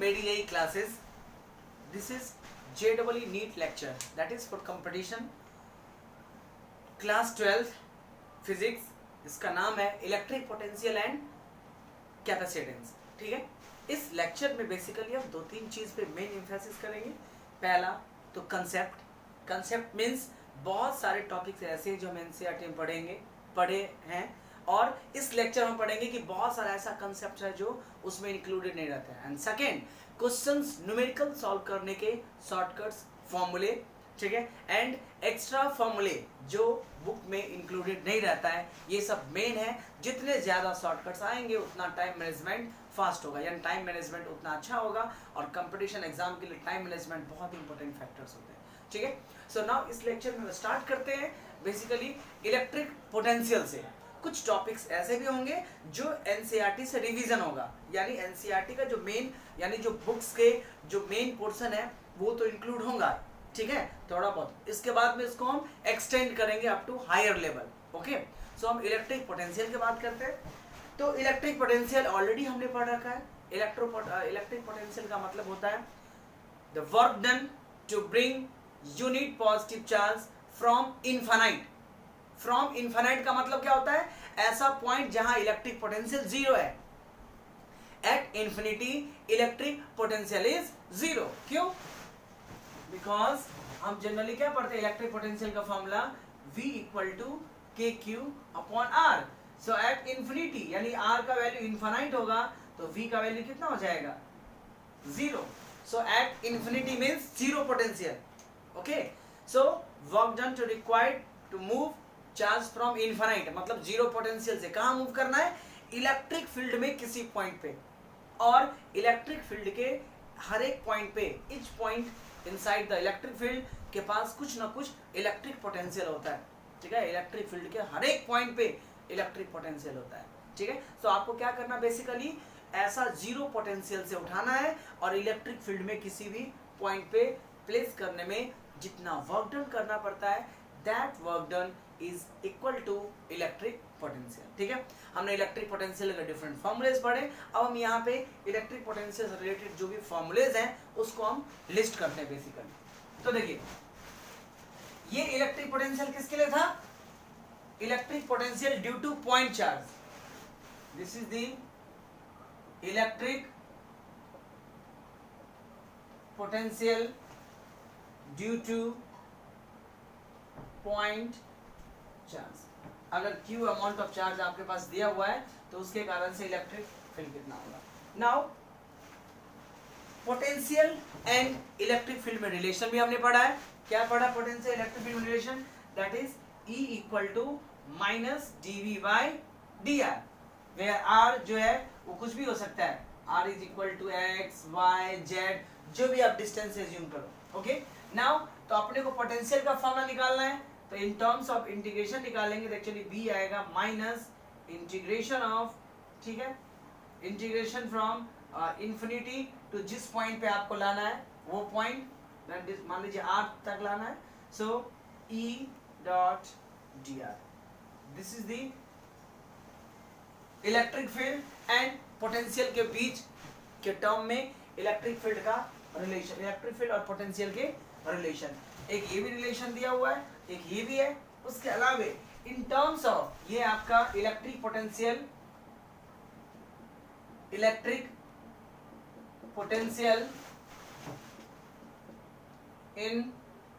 मेरी यही classes, this is JEE NEET lecture, that is for competition, class 12 physics. इसका नाम है इलेक्ट्रिक पोटेंशियल एंड कैपेसिटेंस। ठीक है, इस लेक्चर में बेसिकली हम 2-3 चीज पे मेन एम्फेसिस करेंगे। पहला तो कंसेप्ट, कंसेप्ट मीन्स बहुत सारे टॉपिक्स ऐसे जो हम एनसीईआरटी में पढ़े हैं, और इस लेक्चर में पढ़ेंगे कि बहुत सारा ऐसा कंसेप्ट है जो उसमें इंक्लूडेड नहीं रहता है। And second, questions numerical solve करने के शॉर्टकट्स, फॉर्मूले, ठीक है, एंड एक्स्ट्रा फॉर्मूले जो बुक में इंक्लूडेड नहीं रहता है, ये सब मेन है। जितने ज़्यादा शॉर्टकट्स आएंगे उतना टाइम मैनेजमेंट फास्ट होगा, यानी टाइम मैनेजमेंट उतना अच्छा होगा, और कंपटीशन एग्जाम के लिए टाइम मैनेजमेंट बहुत इंपॉर्टेंट फैक्टर्स होते हैं। ठीक है, सो नाउ इस लेक्चर में स्टार्ट करते हैं बेसिकली इलेक्ट्रिक पोटेंशियल से। कुछ टॉपिक्स ऐसे भी होंगे जो एनसीईआरटी से रिवीजन होगा, यानी एनसीईआरटी का जो मेन, यानी जो बुक्स के जो मेन पोर्शन है वो तो इंक्लूड होगा, ठीक है, थोड़ा बहुत। इसके बाद में इसको हम एक्सटेंड करेंगे up to higher level. Okay, so हम इलेक्ट्रिक पोटेंशियल की बात करते हैं। तो इलेक्ट्रिक पोटेंशियल ऑलरेडी हमने पढ़ रखा है। इलेक्ट्रिक पोटेंशियल का मतलब होता है the work done to bring unit positive charge from infinite. From infinite का मतलब क्या होता है? ऐसा पॉइंट जहां इलेक्ट्रिक पोटेंशियल जीरो है। At infinity electric potential is zero. क्यों? बिकॉज हम जनरली क्या पढ़ते हैं, इलेक्ट्रिक पोटेंशियल का formula V equal to KQ upon R। So at infinity यानी R का वैल्यू इनफाइनाइट होगा तो V का वैल्यू कितना हो जाएगा? Zero. So at infinity means zero potential. Okay, so work done to required to move charge from infinite, मतलब zero potential से कहाँ मूव करना है? इलेक्ट्रिक फील्ड में किसी पॉइंट पे, और इलेक्ट्रिक फील्ड के हर एक पॉइंट पे, each point inside the electric field के पास कुछ ना कुछ इलेक्ट्रिक पोटेंशियल होता है। ठीक है, इलेक्ट्रिक फील्ड के हर एक पॉइंट पे इलेक्ट्रिक पोटेंशियल होता है। ठीक है, तो आपको क्या करना, बेसिकली ऐसा जीरो पोटेंशियल से उठाना है और इलेक्ट्रिक फील्ड में किसी भी पॉइंट पे प्लेस करने में जितना वर्क डन करना पड़ता है, that work done is equal to electric potential. ठीक है, हमने इलेक्ट्रिक पोटेंशियल के डिफरेंट फॉर्मूलेज पढ़े। अब हम यहाँ पे इलेक्ट्रिक पोटेंशियल से रिलेटेड जो भी फॉर्मूलेज हैं उसको हम लिस्ट करते हैं बेसिकली। तो देखिए, ये इलेक्ट्रिक पोटेंशियल किसके लिए था? Electric potential due two point charge. This is the electric potential due two point charge. अगर Q अमाउंट ऑफ चार्ज आपके पास दिया हुआ है तो उसके कारण से इलेक्ट्रिक फील्ड कितना होगा। Now potential and electric field में रिलेशन भी हमने पढ़ा है। क्या पढ़ा? पोटेंशियल इलेक्ट्रिक फील्ड में relation, that is E equal to minus dV by dr, where R जो है वो कुछ भी हो सकता है। R is equal to x, y, z, जो भी आप डिस्टेंस एज्यूम करो। ओके, नाउ तो अपने को पोटेंशियल का फॉर्मूला निकालना है, तो इन टर्म्स ऑफ इंटीग्रेशन निकालेंगे तो एक्चुअली B आएगा माइनस इंटीग्रेशन ऑफ, ठीक है, इंटीग्रेशन फ्रॉम इंफिनिटी टू जिस पॉइंट पे आपको लाना है वो पॉइंट, मान लीजिए R तक लाना है, सो E dot dr, this is the electric field and potential के बीच के टर्म में इलेक्ट्रिक फील्ड का रिलेशन, इलेक्ट्रिक फील्ड और पोटेंशियल के रिलेशन। एक ये भी रिलेशन दिया हुआ है, एक ये भी है। उसके अलावा इन टर्म्स ऑफ ये आपका electric potential, electric potential in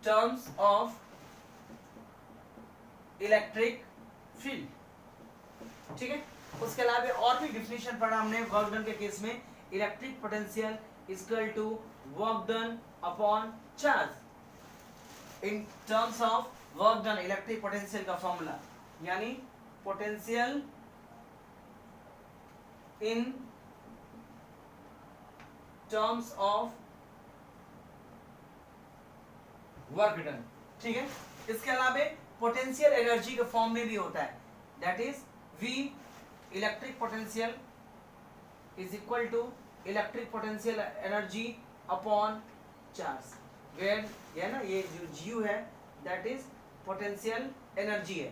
terms of electric field. ठीक है, उसके अलावा और भी डिफिनेशन पढ़ा हमने वर्क डन के केस में। Electric potential equal to work done upon charge in terms of work done, electric potential का फॉर्मूला, यानी potential in terms of work done. ठीक है, इसके अलावा पोटेंशियल एनर्जी के फॉर्म में भी होता है, that is V electric potential is equal to electric potential energy upon charge, where ये ना, ये जो G है दैट इज पोटेंशियल एनर्जी है।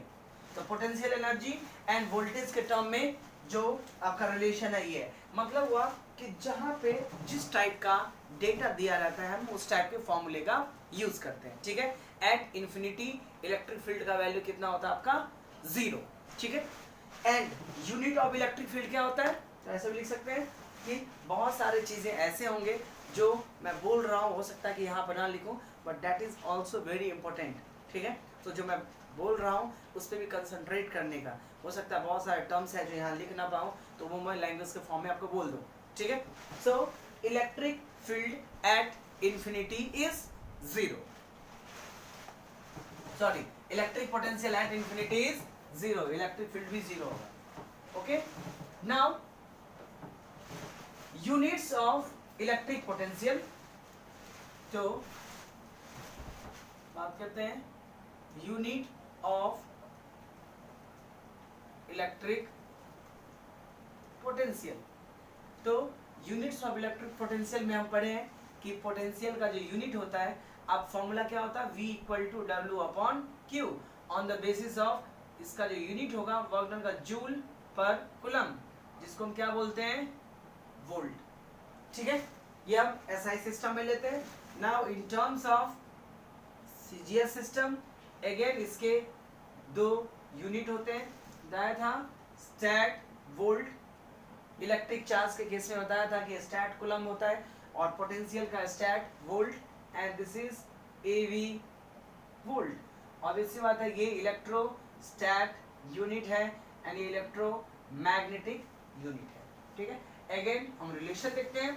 तो पोटेंशियल एनर्जी एंड वोल्टेज के टर्म में जो आपका रिलेशन है ये है, मतलब हुआ कि जहाँ पे जिस टाइप का डेटा दिया रहता है हम उस टाइप के फॉर्मूले का यूज करते हैं, ठीक है। एट इन्फिनिटी इलेक्ट्रिक फील्ड का वैल्यू कितना होता है आपका 0, ठीक है। And unit of electric field क्या होता है, तो ऐसे भी लिख सकते हैं कि बहुत सारे चीजें ऐसे होंगे जो मैं बोल रहा हूँ, हो सकता है कि यहाँ पर ना लिखूँ, but that is also very important, ठीक है। तो जो मैं बोल रहा हूँ उस पर भी कंसंट्रेट करने का, हो सकता है बहुत सारे टर्म्स है जो यहाँ लिख ना पाऊँ तो वो मैं लैंग्वेज के फॉर्म में आपको बोल दूँ, ठीक है। So electric field at infinity is 0, sorry electric potential at infinity is 0, electric field भी 0 होगा, okay. Now units of electric potential, तो बात करते हैं यूनिट ऑफ इलेक्ट्रिक पोटेंशियल। तो यूनिट्स ऑफ इलेक्ट्रिक पोटेंशियल में हम पढ़े हैं कि पोटेंशियल का जो यूनिट होता है, अब फॉर्मूला क्या होता है, V equal to W upon Q, on the basis of इसका जो यूनिट होगा वर्क डन का जूल पर कूलम, जिसको हम क्या बोलते हैं, वोल्ट, ठीक है। ये हम एसआई सिस्टम में लेते हैं। Now in terms of CGS system, again इसके दो यूनिट होते हैं, बताया था स्टैट वोल्ट, इलेक्ट्रिक चार्ज के केस में बताया था कि स्टैट कूलम होता है, और पोटेंशियल का statvolt, and this is abvolt. Obviously बात है ये इलेक्ट्रोस्टैट यूनिट है एंड ये इलेक्ट्रोमैग्नेटिक यूनिट है, ठीक है। अगेन हम रिलेशन देखते हैं,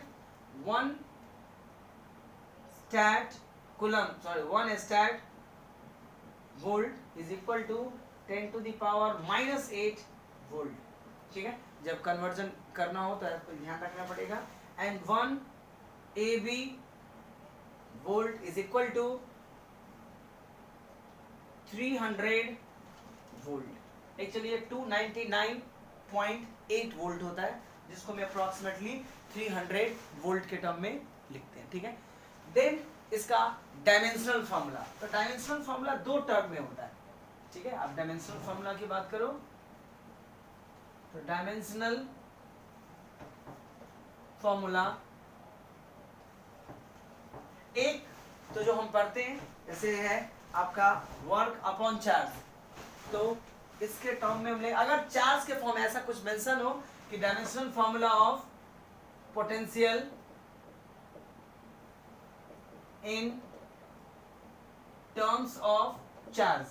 one statvolt is equal to 10 to the power -8 volt, ठीक है। जब कन्वर्जन करना हो तो आपको ध्यान रखना पड़ेगा। And 1 AB volt is equal to 300 volt. Actually ये 299.8 वोल्ट होता है, जिसको मैं अप्रोक्सीमेटली 300 वोल्ट के टर्म में लिखते हैं, ठीक है। देन इसका डायमेंशनल फार्मूला, तो डायमेंशनल फार्मूला दो टर्म में होता है, ठीक है। आप डायमेंशनल फार्मूला की बात करो तो डायमेंशनल फार्मूला एक तो जो हम पढ़ते हैं जैसे है आपका वर्क अपॉन चार्ज, तो इसके टर्म में हमने अगर चार्ज के फॉर्म ऐसा कुछ मेंशन हो कि dimensional formula of potential in terms of charge,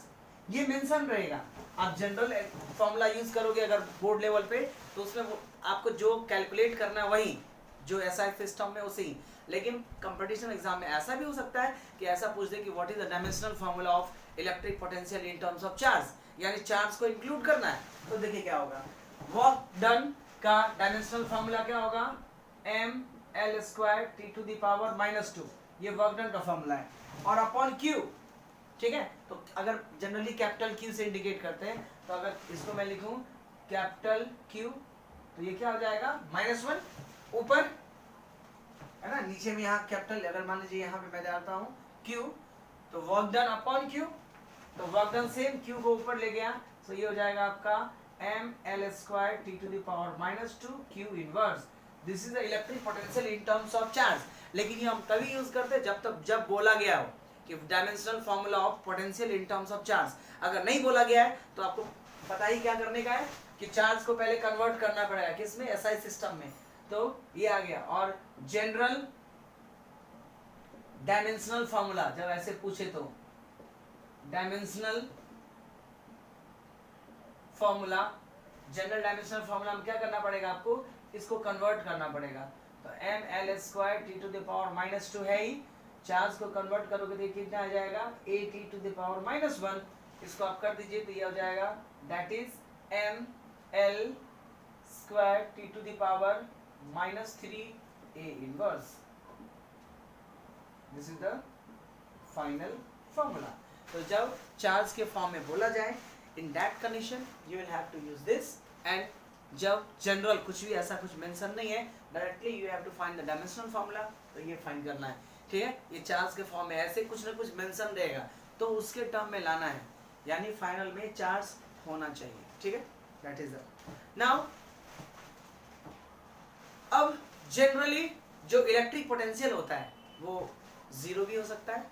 ये मेंशन रहेगा। आप जनरल फॉर्मूला यूज करोगे अगर बोर्ड लेवल पे, तो उसमें आपको जो कैलकुलेट करना है वही जो एसआई सिस्टम में उसे ही, लेकिन कंपटीशन एग्जाम में ऐसा भी हो सकता है कि ऐसा पूछ दे कि what is the dimensional formula of electric potential in terms of charge, यानी चार्ज को इंक्लूड करना है। तो देखिए क्या होगा, वर्क डन का डायमेंशनल फार्मूला क्या होगा, ml² T⁻⁻², ये वर्क डन का फार्मूला है, और अपॉन Q, ठीक है। तो अगर जनरली कैपिटल Q से इंडिकेट करते हैं, तो अगर इसको मैं लिखूं कैपिटल Q, तो ये क्या हो जाएगा, -1 ऊपर है ना, नीचे में यहाँ कैपिटल, अगर मान लीजिए यहाँ पे मैं डालता हूँ Q, तो वर्क डन अपॉन Q, तो वर्क डन सेम Q को ऊपर ले गया, तो ये हो जाएगा आपका ml² T⁻⁻² Q inverse. This is the electric potential in terms of charge. लेकिन ये हम तभी यूज करते हैं जब बोला गया हो कि dimensional formula of potential in terms of charge. अगर नहीं बोला गया है तो आपको पता ही क्या करने का है कि चार्ज को पहले कन्वर्ट करना पड़ेगा किसमें, एसआई सिस्टम में, तो ये आ गया। और जनरल डायमेंशनल फार्मूला जब ऐसे पूछे तो dimensional formula, general dimensional formula में क्या करना पड़ेगा आपको, इसको कन्वर्ट करना पड़ेगा। तो ml² T⁻⁻² है ही, चार्ज को कन्वर्ट करोगे तो कितना आ जाएगा, T⁻⁻1, इसको आप कर दीजिए तो ये हो जाएगा that is ml² T⁻⁻3A inverse. This is the final formula. तो जब चार्ज के फॉर्म में बोला जाए, in that condition you will have to use this, and जब जनरल कुछ भी ऐसा कुछ मेंशन नहीं है, directly you have to find the dimensional formula, तो ये फाइंड करना है, ठीक है। ये चार्ज के फॉर्म में ऐसे कुछ ना कुछ मेंशन रहेगा तो उसके टर्म में लाना है, यानी फाइनल में चार्ज होना चाहिए, ठीक है। दैट इज नाउ अब जनरली जो इलेक्ट्रिक पोटेंशियल होता है वो जीरो भी हो सकता है,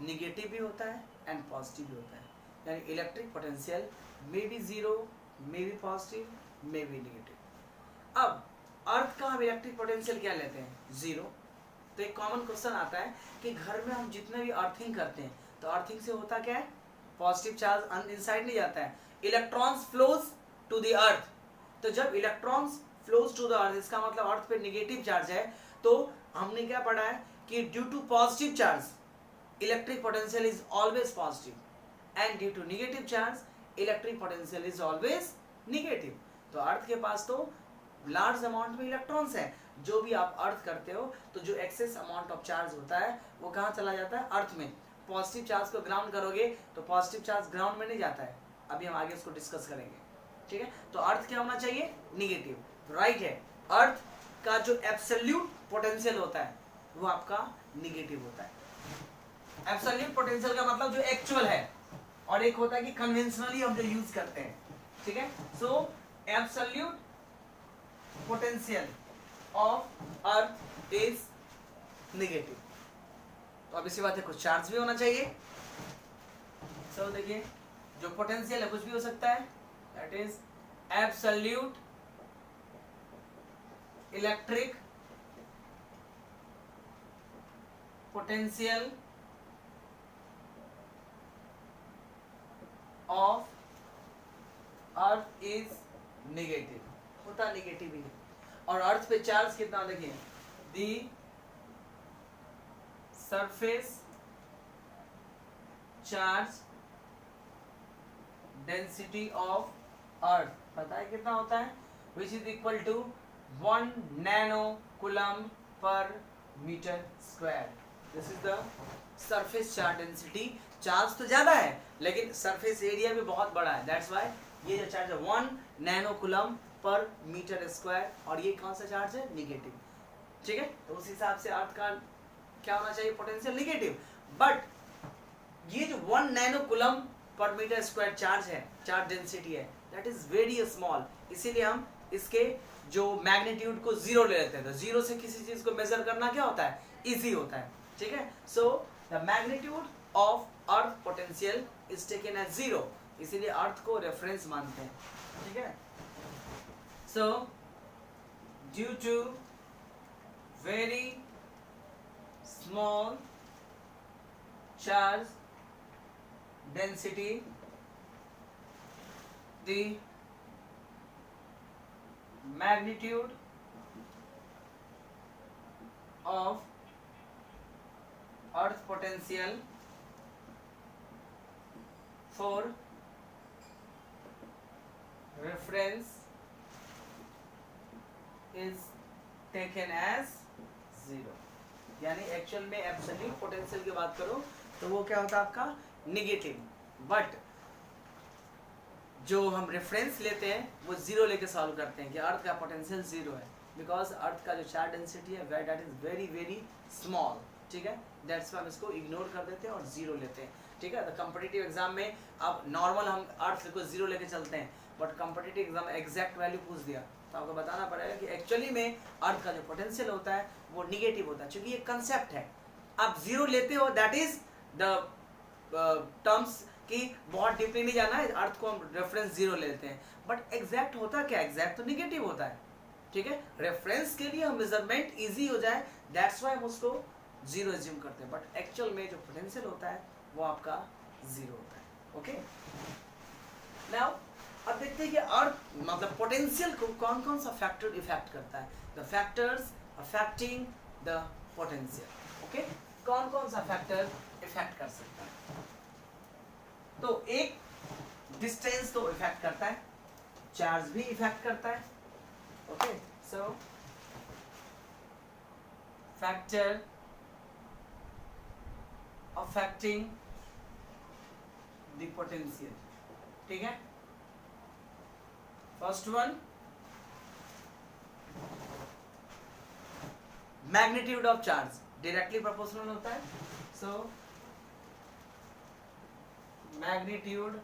निगेटिव भी होता है एंड पॉजिटिव भी होता है। यानी electric potential may be zero, may be positive, may be negative. अब अर्थ का हम इलेक्ट्रिक पोटेंशियल क्या लेते हैं? जीरो। तो एक कॉमन क्वेश्चन आता है कि घर में हम जितने भी अर्थिंग करते हैं तो अर्थिंग से होता क्या है? पॉजिटिव चार्ज इनसाइड नहीं जाता है, electrons flows to the earth. तो जब electrons flows to the earth, इसका मतलब अर्थ पे नेगेटिव चार्ज है। तो हमने क्या पढ़ा है कि due to positive charge electric potential is always positive and due to negative charge electric potential is always negative. तो अर्थ के पास तो लार्ज अमाउंट में इलेक्ट्रॉन्स है। जो भी आप अर्थ करते हो तो जो एक्सेस अमाउंट ऑफ चार्ज होता है वो कहाँ चला जाता है? अर्थ में। पॉजिटिव चार्ज को ग्राउंड करोगे तो पॉजिटिव चार्ज ग्राउंड में नहीं जाता है, अभी हम आगे उसको डिस्कस करेंगे, ठीक है। तो अर्थ क्या होना चाहिए? निगेटिव। राइट है, अर्थ का जो एब्सोल्यूट पोटेंशियल होता है वो आपका निगेटिव होता है। एब्सोल्यूट पोटेंशियल का मतलब जो एक्चुअल है, और एक होता है कि कन्वेंशनली हम जो यूज करते हैं, ठीक है। सो absolute potential of earth is negative. तो अब इसी बात है, कुछ चार्ज भी होना चाहिए। सो देखिए, जो पोटेंशियल है कुछ भी हो सकता है, that is absolute electric potential of earth is negative. होता निगेटिव ही है। और अर्थ पे चार्ज कितना? देखिए, the surface charge density of earth पता है कितना होता है? Which is equal to 1 nano coulomb per metre square. This is the surface charge density. Charge तो ज्यादा है लेकिन सरफेस एरिया भी बहुत बड़ा है, दैट्स व्हाई ये जो चार्ज है 1 nano coulomb per metre square. और ये कौन सा चार्ज है? निगेटिव, ठीक है। तो उस हिसाब से अर्थ का क्या होना चाहिए? Potential negative. बट ये जो 1 nano coulomb per metre square charge है, चार्ज डेंसिटी है, दैट इज वेरी स्मॉल। इसीलिए हम इसके जो मैग्नीट्यूड को जीरो ले लेते हैं। तो जीरो से किसी चीज को मेजर करना क्या होता है? इजी होता है, ठीक है। So the magnitude of earth potential is taken as zero, इसीलिए अर्थ को रेफरेंस मानते हैं, ठीक है। So due to very small charge density, the magnitude of earth potential for reference is taken as zero। यानी एक्चुअल में absolute potential की बात करो तो वो क्या होता है आपका? निगेटिव। बट जो हम रेफरेंस लेते हैं वो जीरो लेके सॉल्व करते हैं कि अर्थ का पोटेंशियल जीरो है, बिकॉज अर्थ का जो चार्ज डेंसिटी है that is very very small, ठीक है। दैट्स वाई हम इसको इग्नोर कर देते हैं और जीरो लेते हैं, ठीक है। तो कॉम्पिटिटिव एग्जाम में अब नॉर्मल हम अर्थ को जीरो लेके चलते हैं, बट कॉम्पिटिटिव एग्जाम में एग्जैक्ट वैल्यू पूछ दिया तो आपको बताना पड़ेगा कि एक्चुअली में अर्थ का जो पोटेंशियल होता है वो निगेटिव होता है, क्योंकि ये कंसेप्ट है। आप जीरो लेते हो दैट इज द टर्म्स की बहुत डीपली नहीं जाना है, अर्थ को हम रेफरेंस जीरो लेते हैं, बट एग्जैक्ट होता क्या? एग्जैक्ट तो निगेटिव होता है, ठीक है। रेफरेंस के लिए हम मेजरमेंट इजी हो जाए दैट्स वाई हम उसको जीरो एज्यूम करते हैं, बट एक्चुअल में जो पोटेंशियल होता है वो आपका जीरो होता है, ओके। नाउ अब देखते हैं कि अर्थ मतलब पोटेंशियल को कौन कौन सा फैक्टर इफेक्ट करता है। The factors affecting the potential, okay. कौन कौन सा फैक्टर इफेक्ट कर सकता है? तो एक डिस्टेंस तो इफेक्ट करता है, चार्ज भी इफेक्ट करता है, okay. So factor affecting the potential, ठीक है। First one, magnitude of charge directly proportional होता है। So magnitude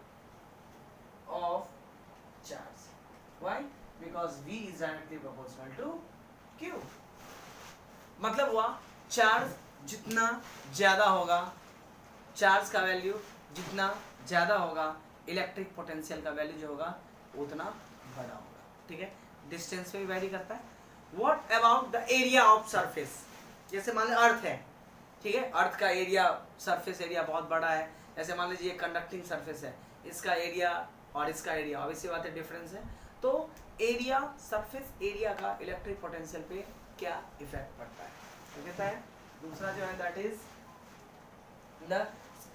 of charge, why? Because V is directly proportional to क्यों? मतलब हुआ चार्ज जितना ज्यादा होगा, चार्ज का वैल्यू जितना ज्यादा होगा, इलेक्ट्रिक पोटेंशियल का वैल्यू जो होगा उतना बड़ा होगा। ठीक है, डिस्टेंस पे भी वैरी करता है। What about the area of surface? जैसे मान लीजिए अर्थ है, ठीक है, अर्थ का एरिया, सरफेस एरिया बहुत बड़ा है। जैसे मान लीजिए कंडक्टिंग सरफेस है, इसका एरिया और इसका एरिया ऑब्वियसली बात है डिफरेंस है। तो एरिया, सरफेस एरिया का इलेक्ट्रिक पोटेंशियल पे क्या इफेक्ट पड़ता है? तो कहता है दूसरा जो है that is the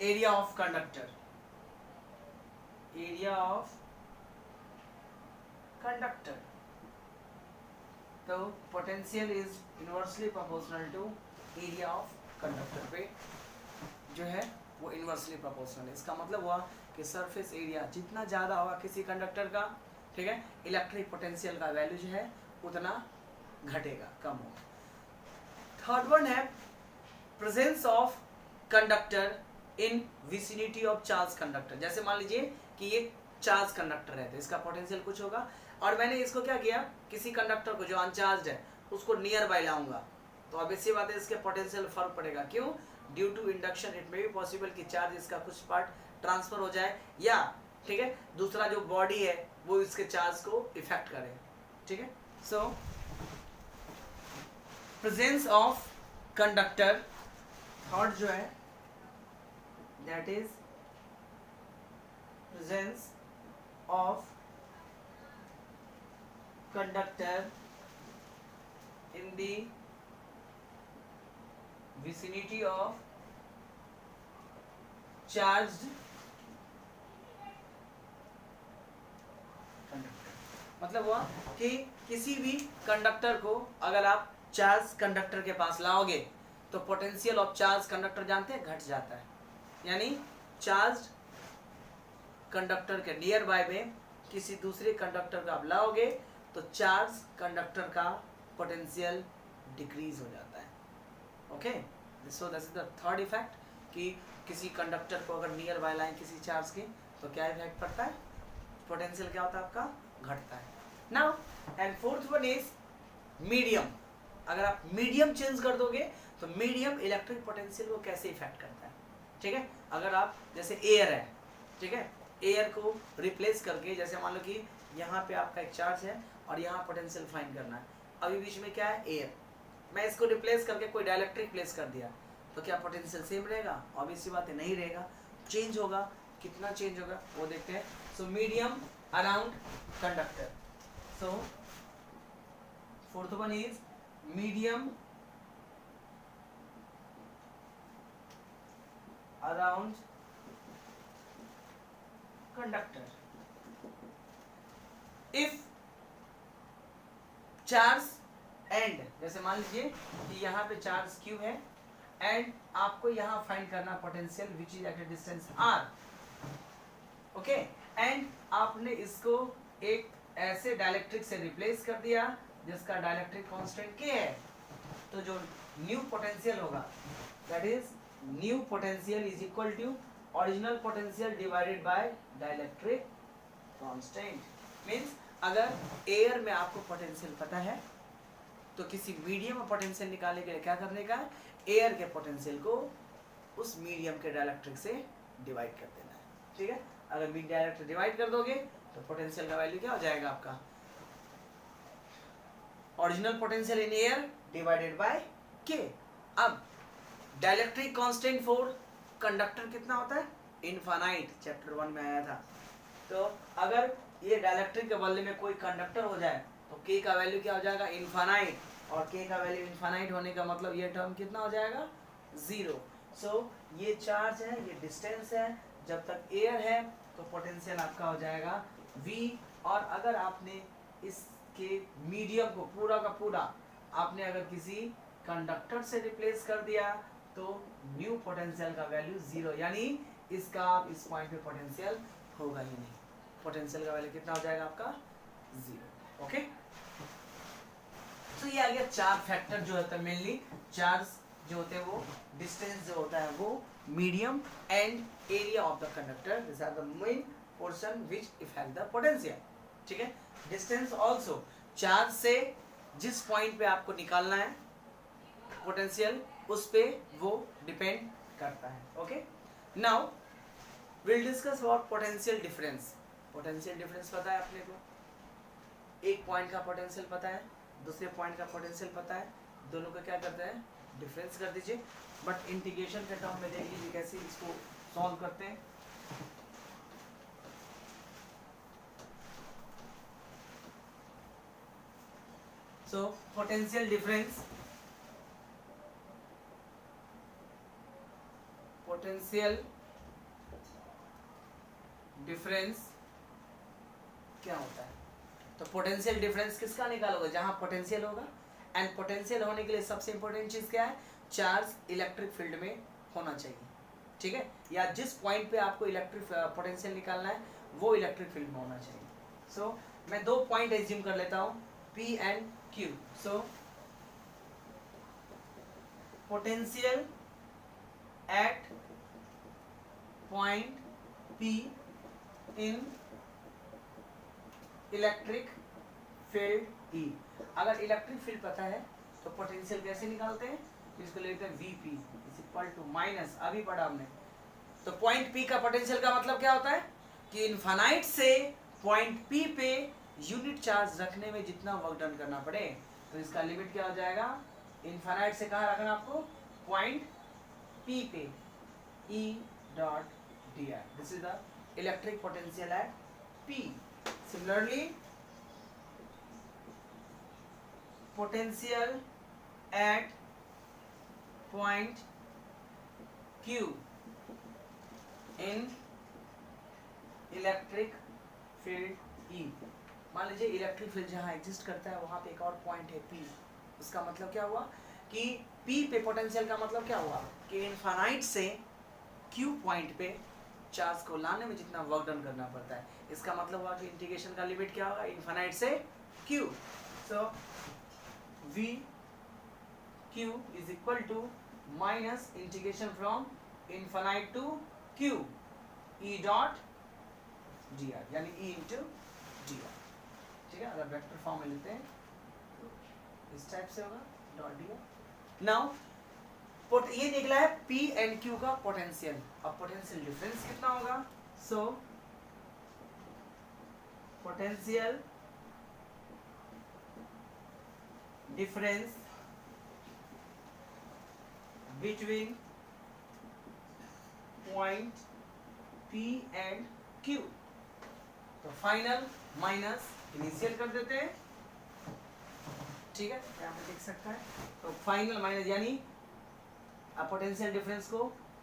area of conductor, area of conductor. तो potential is inversely proportional to area of conductor पे जो है वो इनवर्सली प्रोपोर्शनल है। इसका मतलब हुआ कि सरफेस एरिया जितना ज़्यादा होगा किसी कंडक्टर का, ठीक है, इलेक्ट्रिक पोटेंशियल का वैल्यू जो है उतना घटेगा, कम होगा। थर्ड वन है presence of conductor in vicinity of charge conductor. जैसे मान लीजिए कि ये चार्ज कंडक्टर है तो इसका पोटेंशियल कुछ होगा, और मैंने इसको क्या किया, किसी कंडक्टर को जो अनचार्ज है उसको नियर बाय लाऊंगा, तो ऑब्वियसली बात है इसके पोटेंशियल फर्क पड़ेगा। क्यों? Due to induction it may be possible कि चार्ज इसका कुछ पार्ट ट्रांसफर हो जाए, या ठीक है दूसरा जो बॉडी है वो इसके चार्ज को इफेक्ट करे। ठीक है, सो प्रेजेंस ऑफ कंडक्टर, थर्ड जो है that is presence of conductor in the vicinity of charged conductor। मतलब हुआ कि किसी भी कंडक्टर को अगर आप चार्ज कंडक्टर के पास लाओगे तो पोटेंशियल ऑफ चार्ज कंडक्टर जानते हैं घट जाता है, यानी चार्ज कंडक्टर के नियर बाय में किसी दूसरे कंडक्टर को आप लाओगे तो चार्ज कंडक्टर का पोटेंशियल डिक्रीज हो जाता है। Okay, so that is the third effect कि किसी कंडक्टर को अगर नियर बाय लाएं किसी चार्ज के तो क्या इफेक्ट पड़ता है, पोटेंशियल क्या होता है आपका, घटता है। Now and fourth one is medium. अगर आप मीडियम चेंज कर दोगे तो मीडियम इलेक्ट्रिक पोटेंशियल को कैसे इफेक्ट करता है? ठीक है, अगर आप जैसे एयर है, ठीक है, एयर को रिप्लेस करके, जैसे मान लो कि यहाँ पे आपका एक चार्ज है और यहाँ पोटेंशियल फाइंड करना है, अभी बीच में क्या है एयर, मैं इसको रिप्लेस करके कोई डाइलेक्ट्रिक प्लेस कर दिया तो क्या पोटेंशियल सेम रहेगा? ऑब्वियसली बात है नहीं रहेगा, चेंज होगा। कितना चेंज होगा वो देखते हैं। So medium around conductor, so fourth one is medium around conductor. If charge and, जैसे मान लीजिए कि यहाँ पे चार्ज क्यू है एंड आपको यहाँ फाइंड करना potential which is at a distance R, okay, and आपने इसको एक ऐसे डाइलेक्ट्रिक से रिप्लेस कर दिया जिसका डाइलेक्ट्रिक कांस्टेंट के है, तो जो न्यू पोटेंशियल होगा that is new potential is equal to original potential divided by dielectric constant. Means अगर एयर में आपको पोटेंशियल पता है तो किसी मीडियम में पोटेंशियल निकालने के लिए क्या करने का है, एयर के पोटेंशियल को उस मीडियम के डाइलेक्ट्रिक से डिवाइड कर देना है। ठीक है, अगर मीडियम डाइलेक्ट्रिक डिवाइड कर दोगे तो पोटेंशियल का वैल्यू क्या हो जाएगा आपका, original potential in air divided by के। अब डाइलेक्ट्रिक कांस्टेंट फॉर कंडक्टर कितना होता है, इनफाइनाइट, चैप्टर 1 में आया था। तो अगर ये डाइलेक्ट्रिक के बदले में कोई कंडक्टर हो जाए तो के का वैल्यू क्या हो जाएगा, इनफाइनाइट, और के का वैल्यू इनफाइनाइट होने का मतलब ये टर्म कितना हो जाएगा, 0। सो ये चार्ज है, ये डिस्टेंस है, जब तक एयर है तो पोटेंशियल आपका हो जाएगा v, और अगर आपने इसके मीडियम को पूरा का पूरा आपने अगर किसी कंडक्टर से रिप्लेस कर दिया तो न्यू पोटेंशियल का वैल्यू 0, यानी इसका इस पॉइंट पे पोटेंशियल होगा ही नहीं, पोटेंशियल का वैल्यू कितना हो जाएगा आपका, 0। ओके, तो ये आ गया चार फैक्टर जो होता है मेनली, चार्ज जो होते हैं वो, डिस्टेंस जो होता है वो, medium and area of the conductor, this are the main portion which effect the potential. ठीक है, डिस्टेंस आल्सो, चार्ज से जिस पॉइंट पे आपको निकालना है पोटेंशियल, उस पे वो डिपेंड करता है। Okay, now will discuss about potential difference. Potential difference पता है अपने को, एक पॉइंट का पोटेंशियल पता है, दूसरे पॉइंट का पोटेंशियल पता है, दोनों का क्या करता है, डिफरेंस कर दीजिए। बट इंटीग्रेशन के टर्म में देख लीजिए कैसे इसको सॉल्व करते हैं। So potential difference, potential difference क्या होता है? तो पोटेंशियल डिफरेंस किसका निकालोगे? जहां पोटेंशियल होगा, एंड पोटेंशियल होने के लिए सबसे इंपॉर्टेंट चीज क्या है? चार्ज इलेक्ट्रिक फील्ड में होना चाहिए, ठीक है, या जिस पॉइंट पे आपको इलेक्ट्रिक पोटेंशियल निकालना है वो इलेक्ट्रिक फील्ड में होना चाहिए। सो मैं दो पॉइंट एज्यूम कर लेता हूं, P and Q। So potential at point P in electric field E। अगर इलेक्ट्रिक फील्ड पता है तो पोटेंशियल कैसे निकालते हैं? इसको लेते हैं VP is equal to minus, अभी पढ़ा हमने। तो पॉइंट P का पोटेंशियल का मतलब क्या होता है कि इनफाइनाइट से पॉइंट P पे यूनिट चार्ज रखने में जितना वर्क डन करना पड़े, तो इसका लिमिट क्या हो जाएगा? इनफाइनाइट से कहाँ रखना आपको? पॉइंट P पे E dot dr। This is the electric potential at P। Similarly, potential at point Q in electric field E। मान लीजिए इलेक्ट्रिक फील्ड जहाँ एग्जिस्ट करता है वहाँ पे एक और पॉइंट है P। उसका मतलब क्या हुआ कि P पे पोटेंशियल का मतलब क्या हुआ कि इनफाइनाइट से Q पॉइंट पे चार्ज को लाने में जितना वर्क डन करना पड़ता है, इसका मतलब हुआ कि इंटीग्रेशन का लिमिट क्या होगा? इनफाइनाइट से Q। So V Q is equal to minus integration from infinite to Q E dot dr, यानी E इंटू dr, ठीक है। अगर वेक्टर फॉर्म में लेते हैं तो इस टाइप से होगा डॉट dr। नाउ ये निकला है P एंड Q का पोटेंशियल। अब पोटेंशियल डिफरेंस कितना होगा? So potential difference between point P and Q, तो फाइनल माइनस इनिशियल कर देते हैं, ठीक है, यहाँ पे देख सकता है। तो फाइनल माइनस यानी पोटेंशियल डिफरेंस को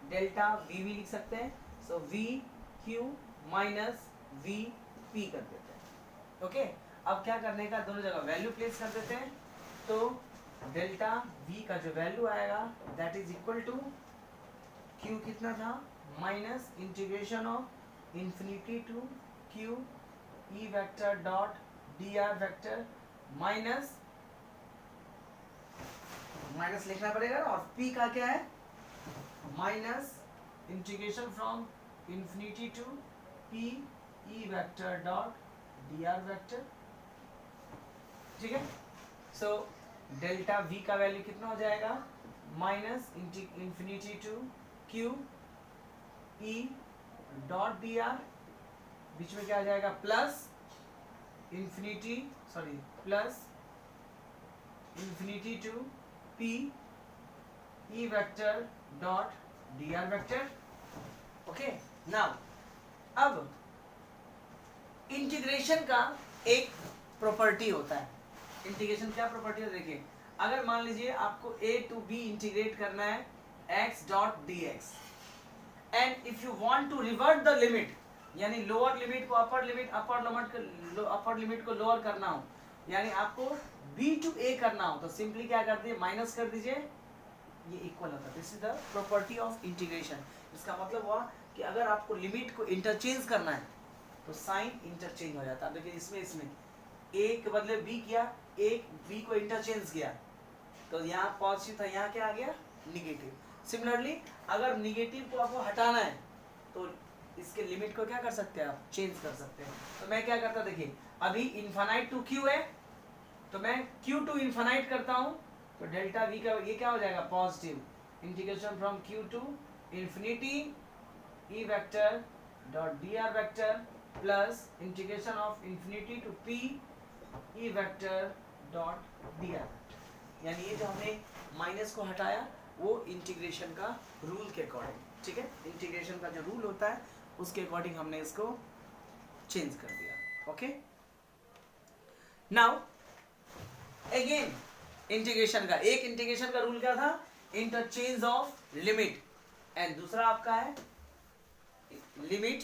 डेल्टा VV लिख सकते हैं। सो VQ माइनस VP कर देते हैं। ओके, अब क्या करने का, दोनों जगह वैल्यू प्लेस कर देते हैं। तो डेल्टा V का जो वैल्यू आएगा that is equal to Q कितना था? Minus integration of infinity to Q E vector dot dr vector minus लिखना पड़ेगा ना, और P का क्या है? Minus integration from infinity to P E vector dot dr vector, ठीक है। सो डेल्टा V का वैल्यू कितना हो जाएगा? Minus infinity to Q E dot dr, बीच में क्या आ जाएगा? Plus infinity to P E vector dot dr vector. Okay, now अब इंटीग्रेशन का एक प्रॉपर्टी होता है। इंटीग्रेशन क्या प्रॉपर्टी है? देखिए, अगर मान लीजिए आपको A टू B इंटीग्रेट करना है x dot dx, and if you want to revert the limit, यानी लोअर लिमिट को अपर लिमिट, अपर लिमिट को लोअर करना हो, यानी आपको B टू A करना हो, तो सिंपली क्या कर दीजिए? माइनस कर दीजिए, ये इक्वल होता है। This is the property of integration. इसका मतलब हुआ कि अगर आपको लिमिट को इंटरचेंज करना है तो साइन इंटरचेंज हो जाता है। देखिए इसमें A के बदले B किया, एक B को इंटरचेंज किया, तो यहाँ पॉजिटिव था, यहाँ क्या आ गया? निगेटिव। सिमिलरली अगर निगेटिव को आपको हटाना है तो इसके लिमिट को क्या कर सकते हैं? आप चेंज कर सकते हैं। तो मैं क्या करता, देखिए अभी इनफाइनाइट टू Q है, तो मैं Q2 इन्फानाइट करता हूं तो डेल्टा V का ये क्या हो जाएगा positive, integration from Q2 infinity E vector dot dr vector plus integration of infinity to P E vector dot dr vector. यानी ये जो हमने माइनस को हटाया वो इंटीग्रेशन का रूल के अकॉर्डिंग, ठीक है, इंटीग्रेशन का जो रूल होता है उसके अकॉर्डिंग हमने इसको चेंज कर दिया। ओके, नाउ अगेन इंटीग्रेशन का रूल क्या था, इंटरचेंज ऑफ लिमिट, एंड दूसरा आपका है लिमिट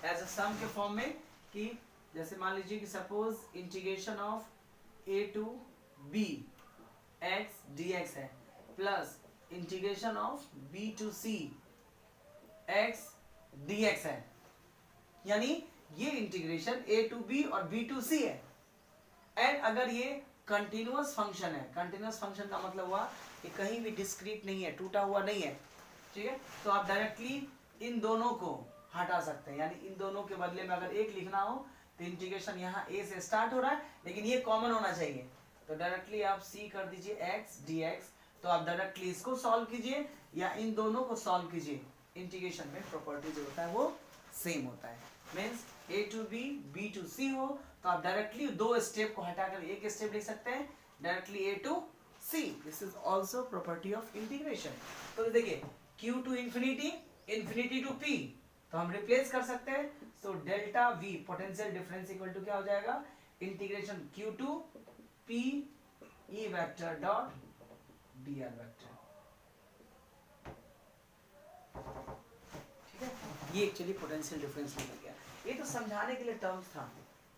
एज अ सम के फॉर्म में, कि जैसे मान लीजिए कि suppose integration of a to b x dx है plus integration of b to c x dx है, यानी ये इंटीग्रेशन a टू b और b टू c है। एंड अगर ये कंटिन्यूअस फंक्शन है, कंटिन्यूअस फंक्शन का मतलब हुआ कि कहीं भी डिस्क्रीट नहीं है, टूटा हुआ नहीं है, ठीक है, तो आप डायरेक्टली इन दोनों को हटा सकते हैं। यानी इन दोनों के बदले में अगर एक लिखना हो तो इंटीग्रेशन यहाँ a से स्टार्ट हो रहा है लेकिन ये कॉमन होना चाहिए, तो डायरेक्टली आप c कर दीजिए x dx, तो आप डायरेक्टली इसको सॉल्व कीजिए या इन दोनों को सॉल्व कीजिए, इंटीग्रेशन में प्रॉपर्टी जो होता है वो सेम होता है। Means a to b b to c हो तो आप डायरेक्टली दो स्टेप को हटाकर एक स्टेप लिख सकते हैं, directly a to c। This is also property of integration. तो देखिए q to infinity, infinity to p, तो हम रिप्लेस कर सकते हैं। So delta v potential difference equal to क्या हो जाएगा, integration q to p e vector dot dr vector, ठीक है, ये एक्चुअली पोटेंशियल डिफरेंस निकल गया। ये तो समझाने के लिए टर्म्स था,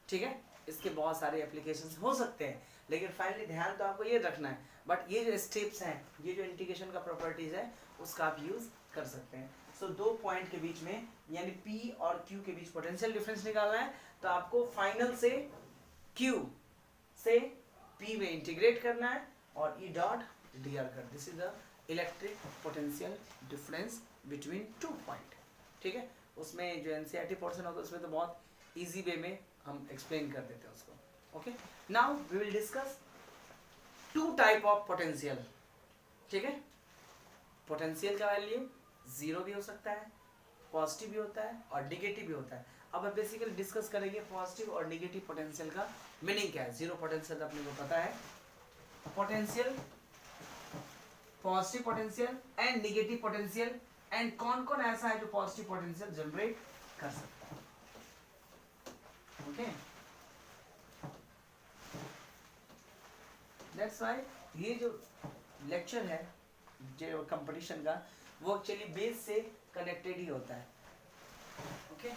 ठीक है, इसके बहुत सारे एप्लीकेशंस हो सकते हैं लेकिन फाइनली ध्यान तो आपको ये रखना है। बट ये जो स्टेप्स हैं, ये जो इंटीग्रेशन का प्रॉपर्टीज है उसका आप यूज कर सकते हैं। सो दो पॉइंट के बीच में यानी P और Q के बीच पोटेंशियल डिफरेंस निकालना है, तो आपको फाइनल से Q से P में इंटीग्रेट करना है और E डॉट dr कर, this is the electric potential difference between two point, ठीक है। उसमें जो एनसीईआरटी पोर्शन होता है उसमें तो बहुत इजी वे में हम एक्सप्लेन कर देते हैं उसको। Okay, now we will discuss two type of potential, ठीक है। पोटेंशियल का वैल्यू जीरो भी हो सकता है, पॉजिटिव भी होता है और निगेटिव भी होता है। अब हम बेसिकली डिस्कस करेंगे पॉजिटिव और निगेटिव पोटेंशियल का मीनिंग क्या है। जीरो पोटेंशियल अपने को पता है, potential, positive potential and negative potential, and कौन कौन ऐसा है जो पॉजिटिव पोटेंशियल जनरेट कर सकता है। ओके, दैट्स व्हाई ये जो लेक्चर है जो कंपटीशन का वो एक्चुअली बेस से कनेक्टेड ही होता है। Okay,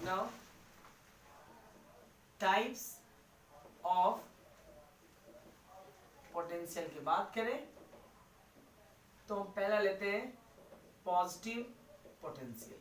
now types of potential की बात करें तो हम पहला लेते हैं पॉजिटिव पोटेंशियल।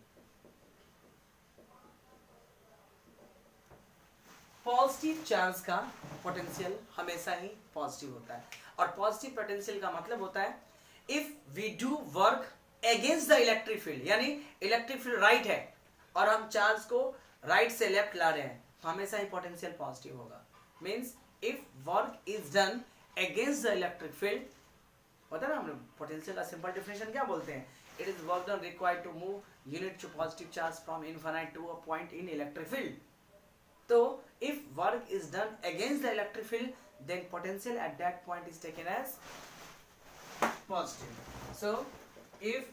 पॉजिटिव चार्ज का पोटेंशियल हमेशा ही पॉजिटिव होता है और पॉजिटिव पोटेंशियल का मतलब होता है if we do work against the electric field, यानी इलेक्ट्रिक फील्ड राइट है और हम चार्ज को राइट से लेफ्ट ला रहे हैं तो हमेशा ही पोटेंशियल पॉजिटिव होगा। Means if work is done against the electric field, पता ना हम लोग पोटेंशियल का सिंपल डेफिनेशन क्या बोलते हैं, it is work done required to move unit to positive charge from infinite to a point in electric field. तो if work is done against the electric field, then potential at that point is taken as positive. So if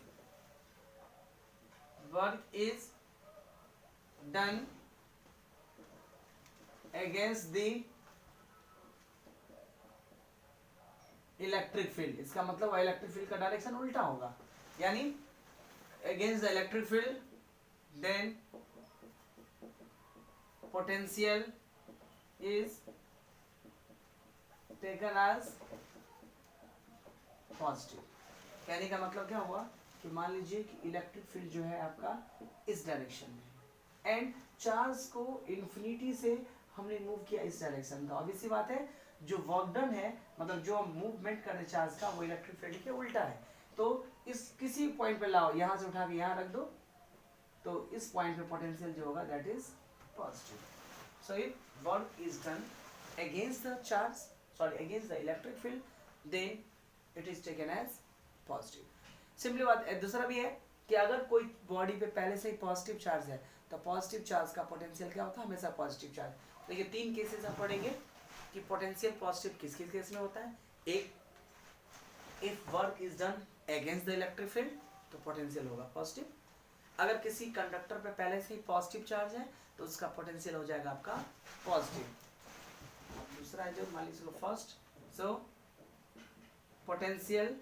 work is done against the electric field, इसका मतलब electric field का direction उल्टा होगा, यानी against the electric field, then potential is taken as positive। कहने का मतलब क्या हुआ कि मान लीजिए कि इलेक्ट्रिक फील्ड जो है आपका इस डायरेक्शन में एंड चार्ज को इन्फिनिटी से हमने मूव किया इस डायरेक्शन का, ऑब्वियस सी बात है जो वर्क डन है मतलब जो मूवमेंट कर रहे चार्ज का वो इलेक्ट्रिक फील्ड के उल्टा है। तो इस किसी पॉइंट पे लाओ, यहाँ से उठा के यहाँ रख दो, तो इस पॉइंट पे पोटेंशियल जो होगा that is positive. So if work is done against the charge, against the electric field, then it is taken as positive. Simply बात दूसरा भी है कि अगर कोई बॉडी पे पहले से ही पॉजिटिव चार्ज है तो पॉजिटिव चार्ज का पोटेंशियल क्या होता है, हमेशा पॉजिटिव चार्ज। देखिए तीन केसेस हम पढ़ेंगे कि पोटेंशियल पॉजिटिव किस किस केस में होता है। एक, if work is done against the electric field तो पोटेंशियल होगा पॉजिटिव। अगर किसी कंडक्टर पे पहले से ही पॉजिटिव चार्ज है तो उसका पोटेंशियल हो जाएगा आपका पॉजिटिव। दूसरा है जो मान लीजिए first, so potential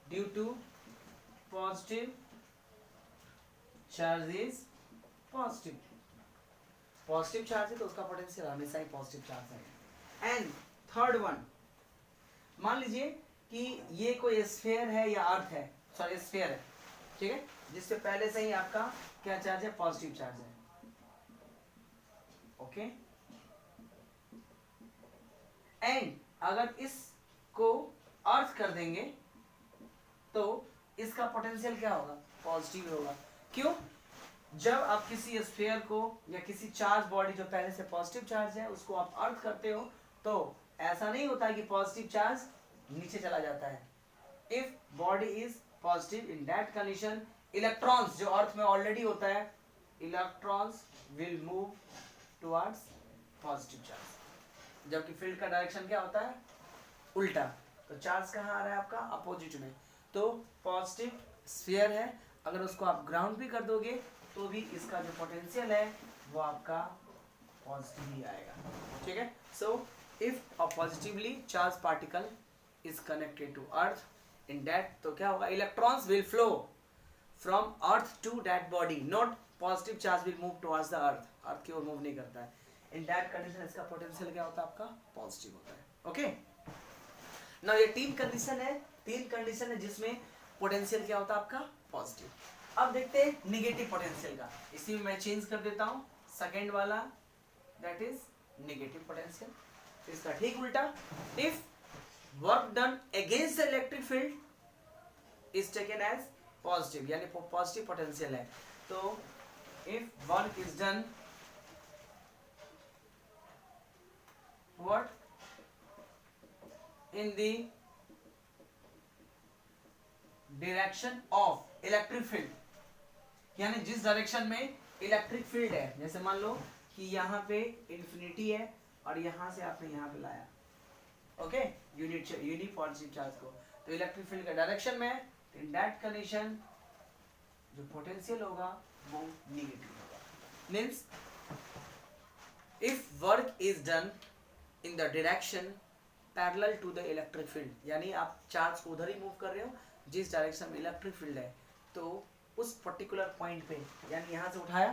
due to positive charge is positive. Positive charge है तो उसका पोटेंशियल हमेशा ही पॉजिटिव चार्ज है। एंड थर्ड वन, मान लीजिए कि ये कोई स्फीयर है या अर्थ है, सॉरी स्फीयर है, ठीक है, जिससे पहले से ही आपका क्या चार्ज है, पॉजिटिव चार्ज है। ओके, एंड अगर इसको अर्थ कर देंगे तो इसका पोटेंशियल क्या होगा, पॉजिटिव होगा। क्यों? जब आप किसी स्फीयर को या किसी चार्ज बॉडी जो पहले से पॉजिटिव चार्ज है उसको आप अर्थ करते हो तो ऐसा नहीं होता कि पॉजिटिव चार्ज नीचे चला जाता है। If body is positive in that condition, electrons जो अर्थ में ऑलरेडी होता है, electrons will move towards positive charge. जबकि फील्ड का डायरेक्शन क्या होता है, उल्टा। तो चार्ज कहाँ आ रहा है आपका, अपोजिट में। तो पॉजिटिव स्फीयर है, अगर उसको आप ग्राउंड भी कर दोगे तो भी इसका जो पोटेंशियल है वो आपका पॉजिटिव ही आएगा, ठीक है। So if a positively charge particle is connected to earth in that, तो क्या होगा, electrons will flow from earth to that body, not positive charge will move towards the earth, earth की ओर मूव नहीं करता है। इन दैट कंडीशन इसका पोटेंशियल क्या होता है, आपका पॉजिटिव होता है। ओके, नाउ ये तीन कंडीशन है जिसमें पोटेंशियल क्या होता है आपका पॉजिटिव। अब देखते हैं निगेटिव पोटेंशियल का, इसी में मैं चेंज कर देता हूं, सेकेंड वाला दैट इज निगेटिव पोटेंशियल। इसका ठीक उल्टा, if work done against the electric field is taken as positive, यानी पॉजिटिव पोटेंशियल है। तो if work is done what in the direction of electric field, यानी जिस डायरेक्शन में इलेक्ट्रिक फील्ड है, जैसे मान लो कि यहाँ पे इन्फिनिटी है और यहाँ से आपने यहाँ पे लाया, ओके, यूनिट पॉजिटिव चार्ज को, तो इलेक्ट्रिक फील्ड का डायरेक्शन में, इन दैट कंडीशन जो पोटेंशियल होगा वो निगेटिव होगा। Means if work is done in the direction parallel to the electric field, यानी आप चार्ज को उधर ही मूव कर रहे हो जिस डायरेक्शन में इलेक्ट्रिक फील्ड है, तो उस पर्टिकुलर पॉइंट पे, यानी यहाँ से उठाया,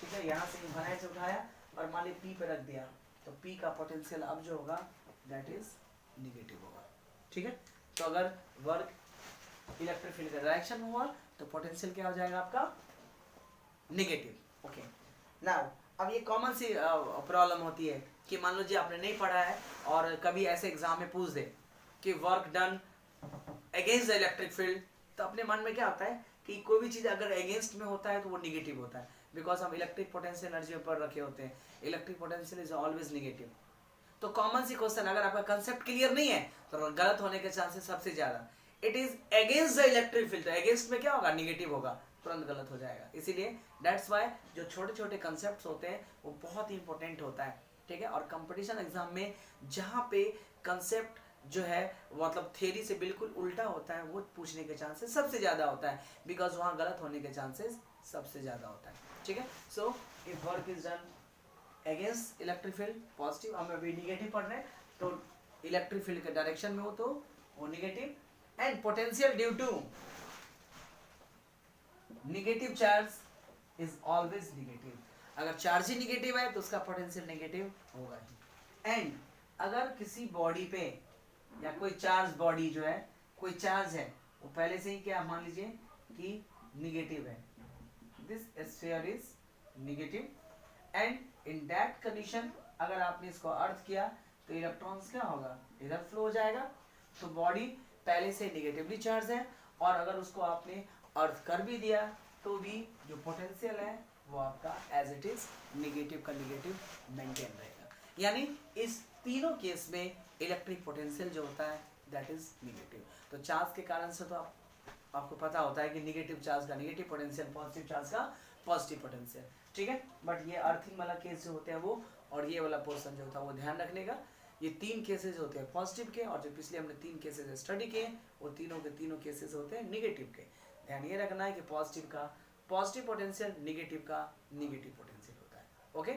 ठीक है, यहाँ से बनाए से उठाया और मान ली पी पे रख दिया, तो पी का पोटेंशियल अब जो होगा दैट इज निगेटिव होगा, ठीक है। तो अगर वर्क इलेक्ट्रिक फील्ड का डायरेक्शन हुआ तो पोटेंशियल क्या हो जाएगा आपका निगेटिव। ओके, नाउ अब ये कॉमन सी प्रॉब्लम होती है कि मान लो जी आपने नहीं पढ़ा है और कभी ऐसे एग्जाम में पूछ दे कि work done against the electric field, तो अपने मन में क्या होता है कि कोई भी चीज़ अगर अगेंस्ट में होता है तो वो निगेटिव होता है, बिकॉज हम इलेक्ट्रिक पोटेंशियल एनर्जी में पढ़ रखे होते हैं, electric potential is always negative. तो कॉमन सी क्वेश्चन, अगर आपका कंसेप्ट क्लियर नहीं है तो गलत होने के चांसेस सबसे ज़्यादा। It is against the electric field, तो अगेंस्ट में क्या होगा, निगेटिव होगा, तुरंत गलत हो जाएगा। इसीलिए दैट्स वाई जो छोटे छोटे कंसेप्ट होते हैं वो बहुत ही इंपॉर्टेंट होता है, ठीक है। और कंपटीशन एग्जाम में जहाँ पे कंसेप्ट जो है मतलब थ्योरी से बिल्कुल उल्टा होता है वो पूछने के चांसेस सबसे ज़्यादा होता है, बिकॉज वहाँ गलत होने के चांसेस सबसे ज़्यादा होता है, ठीक है। So if work is done against electric field positive, हमें अभी निगेटिव पढ़ना है, तो इलेक्ट्रिक फील्ड के डायरेक्शन में हो तो वो negative, and potential due to negative charge is always negative. अगर चार्ज ही निगेटिव है तो उसका पोटेंशियल निगेटिव होगा ही। एंड अगर किसी बॉडी पे या कोई चार्ज बॉडी जो है, कोई चार्ज है वो पहले से ही क्या मान लीजिए कि निगेटिव है, this sphere is negative, and in that condition अगर आपने इसको अर्थ किया तो इलेक्ट्रॉन्स क्या होगा, इधर फ्लो हो जाएगा। तो बॉडी पहले से निगेटिवली चार्ज है और अगर उसको आपने अर्थ कर भी दिया तो भी जो पोटेंशियल है वो आपका एज इट इज निगेटिव का निगेटिव मेंटेन रहेगा। यानी इस तीनों केस में इलेक्ट्रिक पोटेंशियल जो होता है दैट इज निगेटिव। तो चार्ज के कारण से तो आपको पता होता है कि निगेटिव चार्ज का निगेटिव पोटेंशियल, पॉजिटिव चार्ज का पॉजिटिव पोटेंशियल, ठीक है। बट ये अर्थिंग वाला केस जो होते हैं वो, और ये वाला पोर्शन जो होता है वो ध्यान रखने का। ये तीन केसेस होते हैं पॉजिटिव के, और जो पिछले हमने तीन केसेस स्टडी किए वो तीनों के तीनों केसेस होते हैं निगेटिव के। ध्यान ये रखना है कि पॉजिटिव का पॉजिटिव पोटेंशियल, निगेटिव का निगेटिव पोटेंशियल होता है। Okay,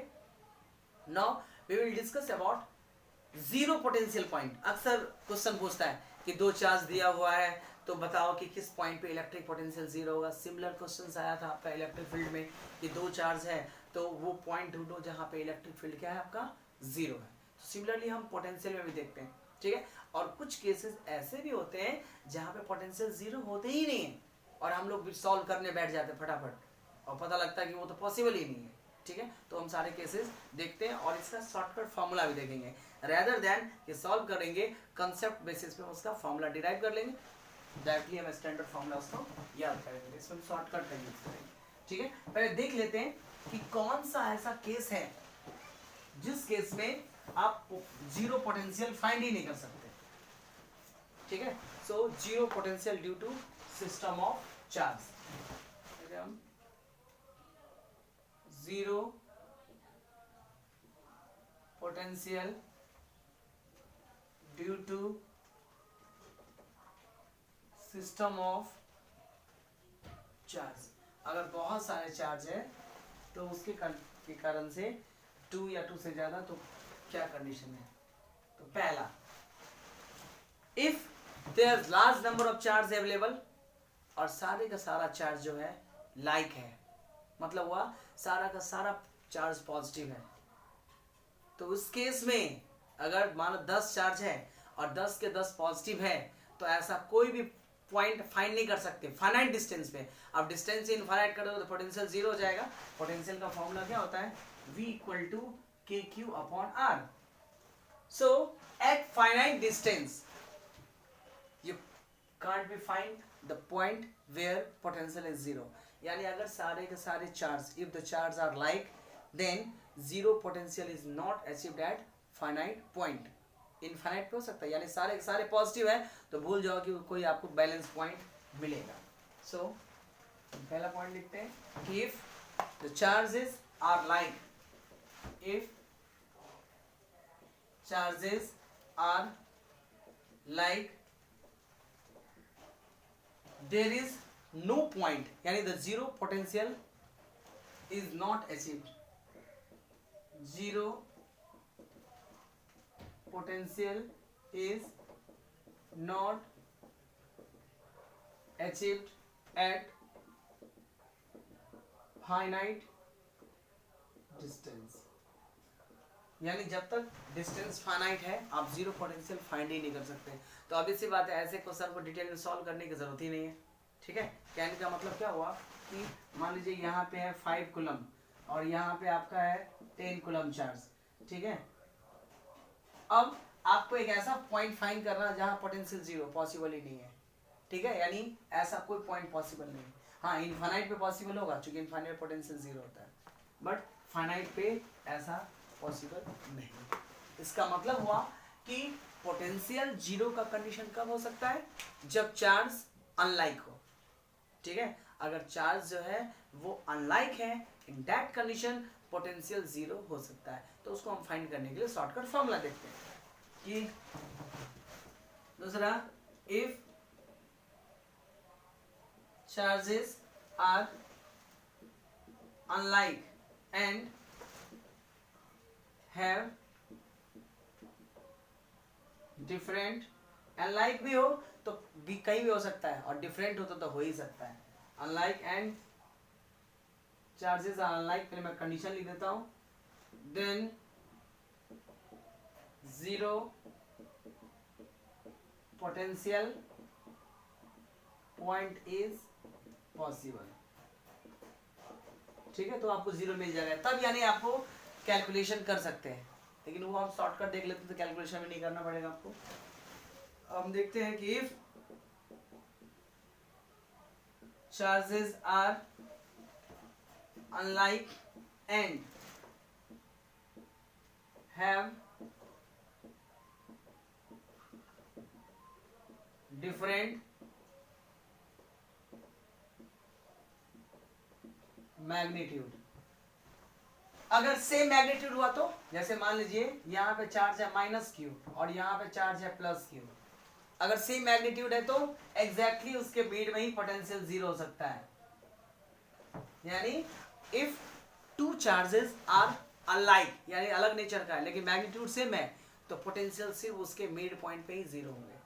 now we will discuss about zero potential point. अक्सर क्वेश्चन पूछता है कि दो चार्ज दिया हुआ है तो बताओ कि किस पॉइंट पे इलेक्ट्रिक पोटेंशियल जीरो होगा। सिमिलर क्वेश्चन आया था आपका इलेक्ट्रिक फील्ड में कि दो चार्ज है तो वो पॉइंट ढूंढो जहाँ पे इलेक्ट्रिक फील्ड क्या है आपका जीरो है। तो सिमिलरली हम पोटेंशियल में भी देखते हैं, ठीक है। और कुछ केसेस ऐसे भी होते हैं जहाँ पे पोटेंशियल जीरो होते ही नहीं है और हम लोग भी सॉल्व करने बैठ जाते हैं फटाफट और पता लगता है कि वो तो पॉसिबल ही नहीं है, ठीक है। तो हम सारे केसेस देखते हैं और इसका शॉर्टकट फार्मूला भी देखेंगे, रेदर देन कि सॉल्व करेंगे कंसेप्ट बेसिस पे उसका फार्मूला डिराइव कर लेंगे, डायरेक्टली हम स्टैंडर्ड फार्मूला उसको याद करेंगे, इसमें शॉर्टकट का यूज करेंगे, ठीक है। पहले देख लेते हैं कि कौन सा ऐसा केस है जिस केस में आप जीरो पोटेंशियल फाइंड ही नहीं कर सकते, ठीक है। So zero potential due to system of charge, zero potential due to system of charge. अगर बहुत सारे चार्ज है तो उसके कारण से टू या टू से ज्यादा, तो क्या कंडीशन है। तो पहला, if there large number of charge available, और सारे का सारा चार्ज जो है लाइक है, मतलब हुआ सारा का सारा चार्ज पॉजिटिव है। तो उस केस में अगर मानो 10 चार्ज है और 10 के 10 पॉजिटिव है तो ऐसा कोई भी पॉइंट फाइंड नहीं कर सकते फाइनाइट डिस्टेंस पे। अब डिस्टेंस इनफाइनाइट कर दो तो पोटेंशियल जीरो हो जाएगा। पोटेंशियल का फॉर्मूला क्या होता है, V equal to K Q upon R. So at finite distance you can't be find the point where potential is zero. यानी अगर सारे के सारे charge, if the charge are like, then zero potential is not achieved at finite point. Infinite पे हो सकता है, यानी सारे के सारे पॉजिटिव है तो भूल जाओ कि कोई आपको बैलेंस पॉइंट मिलेगा। सो पहला पॉइंट लिखते हैं कि if the charges are like, if charges are like there is no point, यानी the zero potential is not achieved, zero potential is not achieved at finite distance। यानी जब तक डिस्टेंस फाइनाइट है आप जीरो पोटेंशियल फाइंड ही नहीं कर सकते। तो अब इसी बात है, ऐसे क्वेश्चन को डिटेल में सॉल्व करने की जरूरत ही नहीं है, ठीक है। कहने का मतलब क्या हुआ कि मान लीजिए यहाँ पे है 5 कूलम और यहाँ पे आपका है 10 कूलम चार्ज, ठीक है। अब आपको एक ऐसा पॉइंट फाइंड करना जहां पोटेंशियल जीरो, पॉसिबल ही नहीं है, ठीक है। यानी ऐसा कोई पॉइंट पॉसिबल नहीं है। हाँ, इनफाइनाइट पे पॉसिबल होगा क्योंकि इनफाइनाइट पोटेंशियल जीरो होता है, बट फाइनाइट पे ऐसा पॉसिबल नहीं। इसका मतलब हुआ कि पोटेंशियल जीरो का कंडीशन कब हो सकता है, जब चार्ज अनलाइक हो, ठीक है। अगर चार्ज जो है वो अनलाइक है, in that condition potential zero हो सकता है। तो उसको हम फाइंड करने के लिए शॉर्टकट फॉर्मूला देखते हैं कि दूसरा, if charges are unlike and have different, unlike भी हो तो भी कहीं भी हो सकता है और डिफरेंट हो तो हो ही सकता है। Unlike and charges are unlike, पहले मैं कंडीशन लिख देता हूं, then zero potential point is possible, ठीक है। तो आपको जीरो मिल जाएगा तब, यानी आपको कैलकुलेशन कर सकते हैं, लेकिन वो हम शॉर्टकट देख लेते हैं तो कैलकुलेशन में नहीं करना पड़ेगा आपको। हम देखते हैं कि if charges are unlike and have different magnitude. अगर सेम मैग्नीट्यूड हुआ तो जैसे मान लीजिए यहाँ पे चार्ज है माइनस क्यू और यहाँ पे चार्ज है प्लस क्यू, अगर सेम मैग्नीट्यूड है तो एग्जैक्टली उसके बीच में ही पोटेंशियल जीरो हो सकता है। यानी if two charges are alike, यानी अलग नेचर का है लेकिन मैग्नीट्यूड सेम है, तो पोटेंशियल सिर्फ उसके मिड पॉइंट पे ही जीरो होंगे।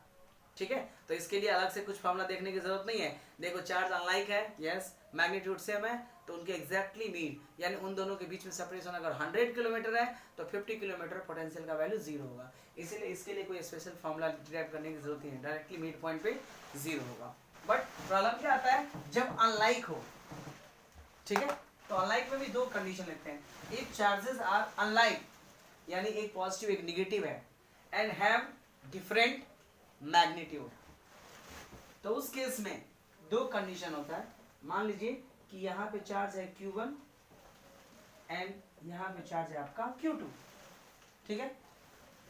ठीक है, तो इसके लिए अलग से कुछ फॉर्मूला देखने की जरूरत नहीं है। देखो चार्ज अनलाइक है, यस, मैग्नीट्यूड सेम है, तो उनके एग्जैक्टली मीड यानी उन दोनों के बीच में सेपरेशन अगर 100 किलोमीटर है तो 50 किलोमीटर पोटेंशियल का वैल्यू जीरो होगा। इसीलिए इसके लिए कोई स्पेशल फॉर्मूला डिराइव करने की जरूरत नहीं है, डायरेक्टली मिड पॉइंट पे जीरो होगा। बट प्रॉब्लम क्या आता है जब अनलाइक हो। ठीक है, तो अनलाइक में भी दो कंडीशन लेते हैं। इफ चार्जेस आर अनलाइक यानी एक पॉजिटिव एक निगेटिव है एंड हैव डिफरेंट मैग्नीट्यूड, तो उस केस में दो कंडीशन होता है। मान लीजिए कि यहाँ पे चार्ज है Q1 एंड यहाँ पे चार्ज है आपका Q2। ठीक है,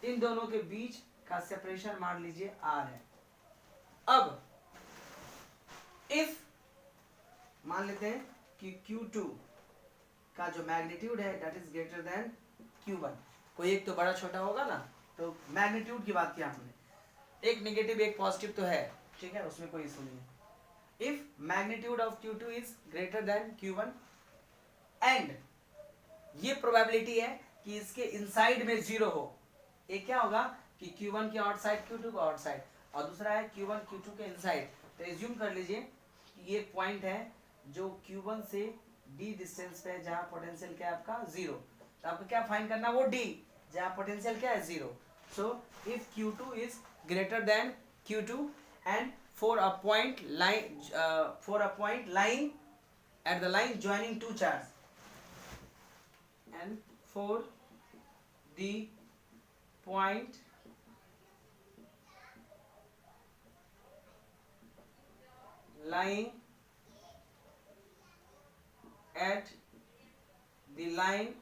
इन दोनों के बीच का सेपरेशन मान लीजिए R है। अब इफ मान लेते हैं कि Q2 का जो मैग्नीट्यूड है that is greater than Q1, कोई एक तो बड़ा छोटा होगा ना, तो मैग्नीट्यूड की बात किया हमने, एक नेगेटिव एक पॉजिटिव तो है। ठीक है, उसमें कोई इशू नहीं है। If magnitude of Q2 is greater than Q1 and ये प्रोबेबिलिटी है कि इसके इनसाइड में जीरो हो। एक क्या होगा कि Q1 के आउटसाइड Q2 के आउटसाइड, और दूसरा है Q1 Q2 के इनसाइड। तो एज्यूम कर लीजिए कि ये पॉइंट है जो Q1 से D डिस्टेंस पे है जहां पोटेंशियल क्या है आपका जीरो। तो आपको क्या फाइंड करना वो D जहां पोटेंशियल क्या है zero. So if Q2 is greater than Q2 and for a point line at the line joining two charges, and for the point lying at the line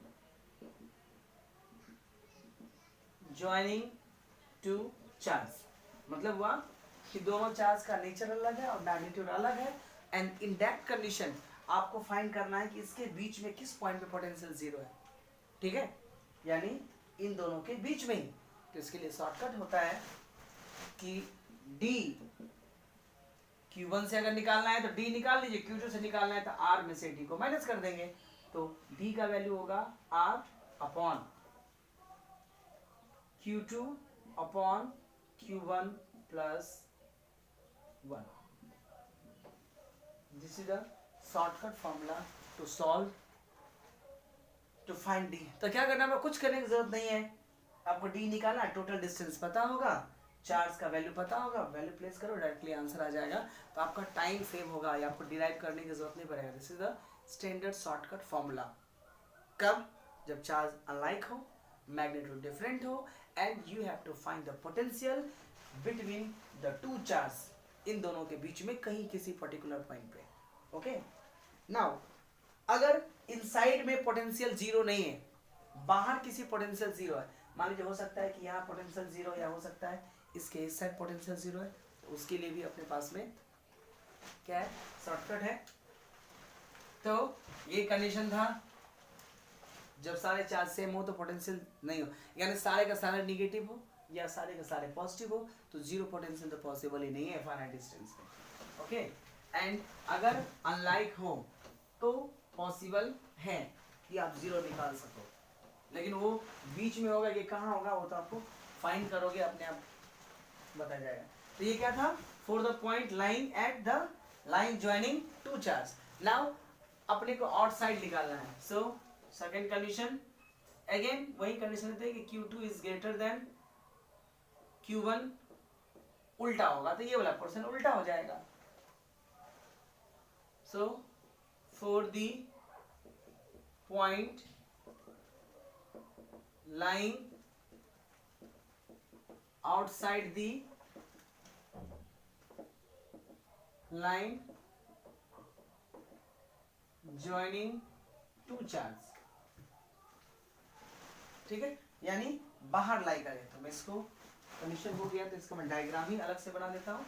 joining two charge, मतलब हुआ कि दोनों charge का nature अलग है और magnitude अलग है, एंड इन दैट कंडीशन आपको फाइंड करना है कि इसके बीच में किस पॉइंट पे पोटेंशियल जीरो है। ठीक है, यानी इन दोनों के बीच में ही। तो इसके लिए शॉर्टकट होता है कि D Q1 से अगर निकालना है तो D निकाल लीजिए, Q2 से निकालना है तो R में से D को माइनस कर देंगे, तो D का वैल्यू होगा R upon Q2 upon Q1 plus 1. This is the shortcut formula to solve to find D. तो क्या करना है, कुछ करने की जरूरत नहीं है, आपको D निकालना है, टोटल डिस्टेंस पता होगा, चार्ज का वैल्यू पता होगा, वैल्यू प्लेस करो डायरेक्टली आंसर आ जाएगा। तो आपका टाइम सेव होगा, या आपको डिराइव करने की जरूरत नहीं पड़ेगा। This is the standard shortcut formula. कब? जब चार्ज अनलाइक हो, मैग्नीट्यूड डिफरेंट हो, and you have to find the potential between the two charge, इन दोनों के बीच में कहीं किसी पर्टिकुलर पॉइंट पे। ओके, नाउ अगर इनसाइड में पोटेंशियल जीरो नहीं है, बाहर किसी पोटेंशियल जीरो है, मान लीजिए हो सकता है कि यहाँ पोटेंशियल जीरो, या हो सकता है इसके इस साइड पोटेंशियल जीरो है, तो उसके लिए भी अपने पास में क्या है, शॉर्टकट है। तो ये कंडीशन था जब सारे चार्ज सेम हो तो पोटेंशियल नहीं हो, यानी सारे का सारे निगेटिव हो या सारे का सारे पॉजिटिव हो, तो जीरो पोटेंशियल तो पॉसिबल ही नहीं है फाइनाइट डिस्टेंस पे। ओके, एंड अगर अनलाइक हो तो पॉसिबल है कि आप जीरो निकाल सको, लेकिन वो बीच में होगा, ये कहाँ होगा वो तो आपको फाइंड करोगे, अपने आप बता जाएगा। तो ये क्या था, for the point line at the line joining two charge. Now अपने को आउटसाइड निकालना है। सो सेकेंड कंडीशन अगेन वही कंडीशन लेते हैं कि Q2 is greater than Q1, उल्टा होगा तो ये वाला पोर्शन उल्टा हो जाएगा। So for the point lying outside the line joining two charge, ठीक है, यानी बाहर लाई करें। तो मैं इसको कंडीशन हो गया, तो इसका मैं डायग्राम ही अलग से बना देता हूँ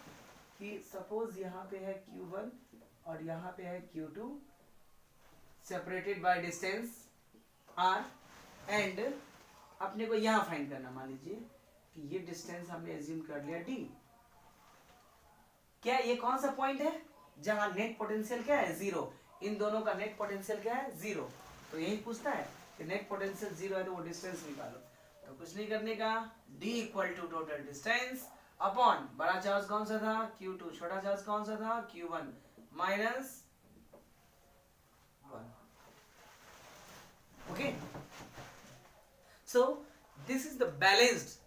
कि सपोज यहाँ पे है Q1 और यहाँ पे है Q2 separated by distance R, and अपने को यहाँ फाइंड करना, मान लीजिए कि ये डिस्टेंस हमने एज्यूम कर लिया D। क्या ये कौन सा पॉइंट है जहां नेट पोटेंशियल क्या है, जीरो। इन दोनों का नेट पोटेंशियल क्या है, जीरो। तो यही पूछता है कि नेट पोटेंशियल जीरो है तो वो डिस्टेंस निकालो। तो कुछ नहीं करने का, D equal to total distance upon बड़ा चार्ज कौन सा था Q2, छोटा चार्ज कौन सा था Q1 minus 1। Okay, so this is the balanced,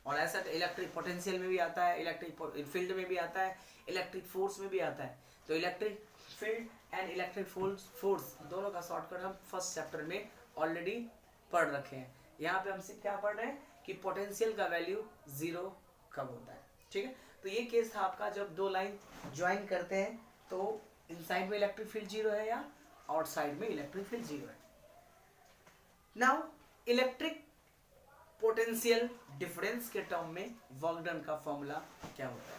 और ऐसा इलेक्ट्रिक पोटेंशियल में भी आता है, इलेक्ट्रिक फील्ड में भी आता है, इलेक्ट्रिक फोर्स में भी आता है। तो electric field and electric force दोनों का शॉर्टकट हम फर्स्ट चैप्टर में ऑलरेडी पढ़ रखे हैं। यहाँ पे हम सिर्फ क्या पढ़ रहे हैं कि पोटेंशियल का वैल्यू जीरो कब होता है, ठीक है। तो ये केस था आपका, जब दो लाइन ज्वाइन करते हैं तो इनसाइड में इलेक्ट्रिक फील्ड जीरो है या आउटसाइड में इलेक्ट्रिक फील्ड जीरो है। नाउ इलेक्ट्रिक पोटेंशियल डिफरेंस के टर्म में वर्क डन का फॉर्मूला क्या होता है,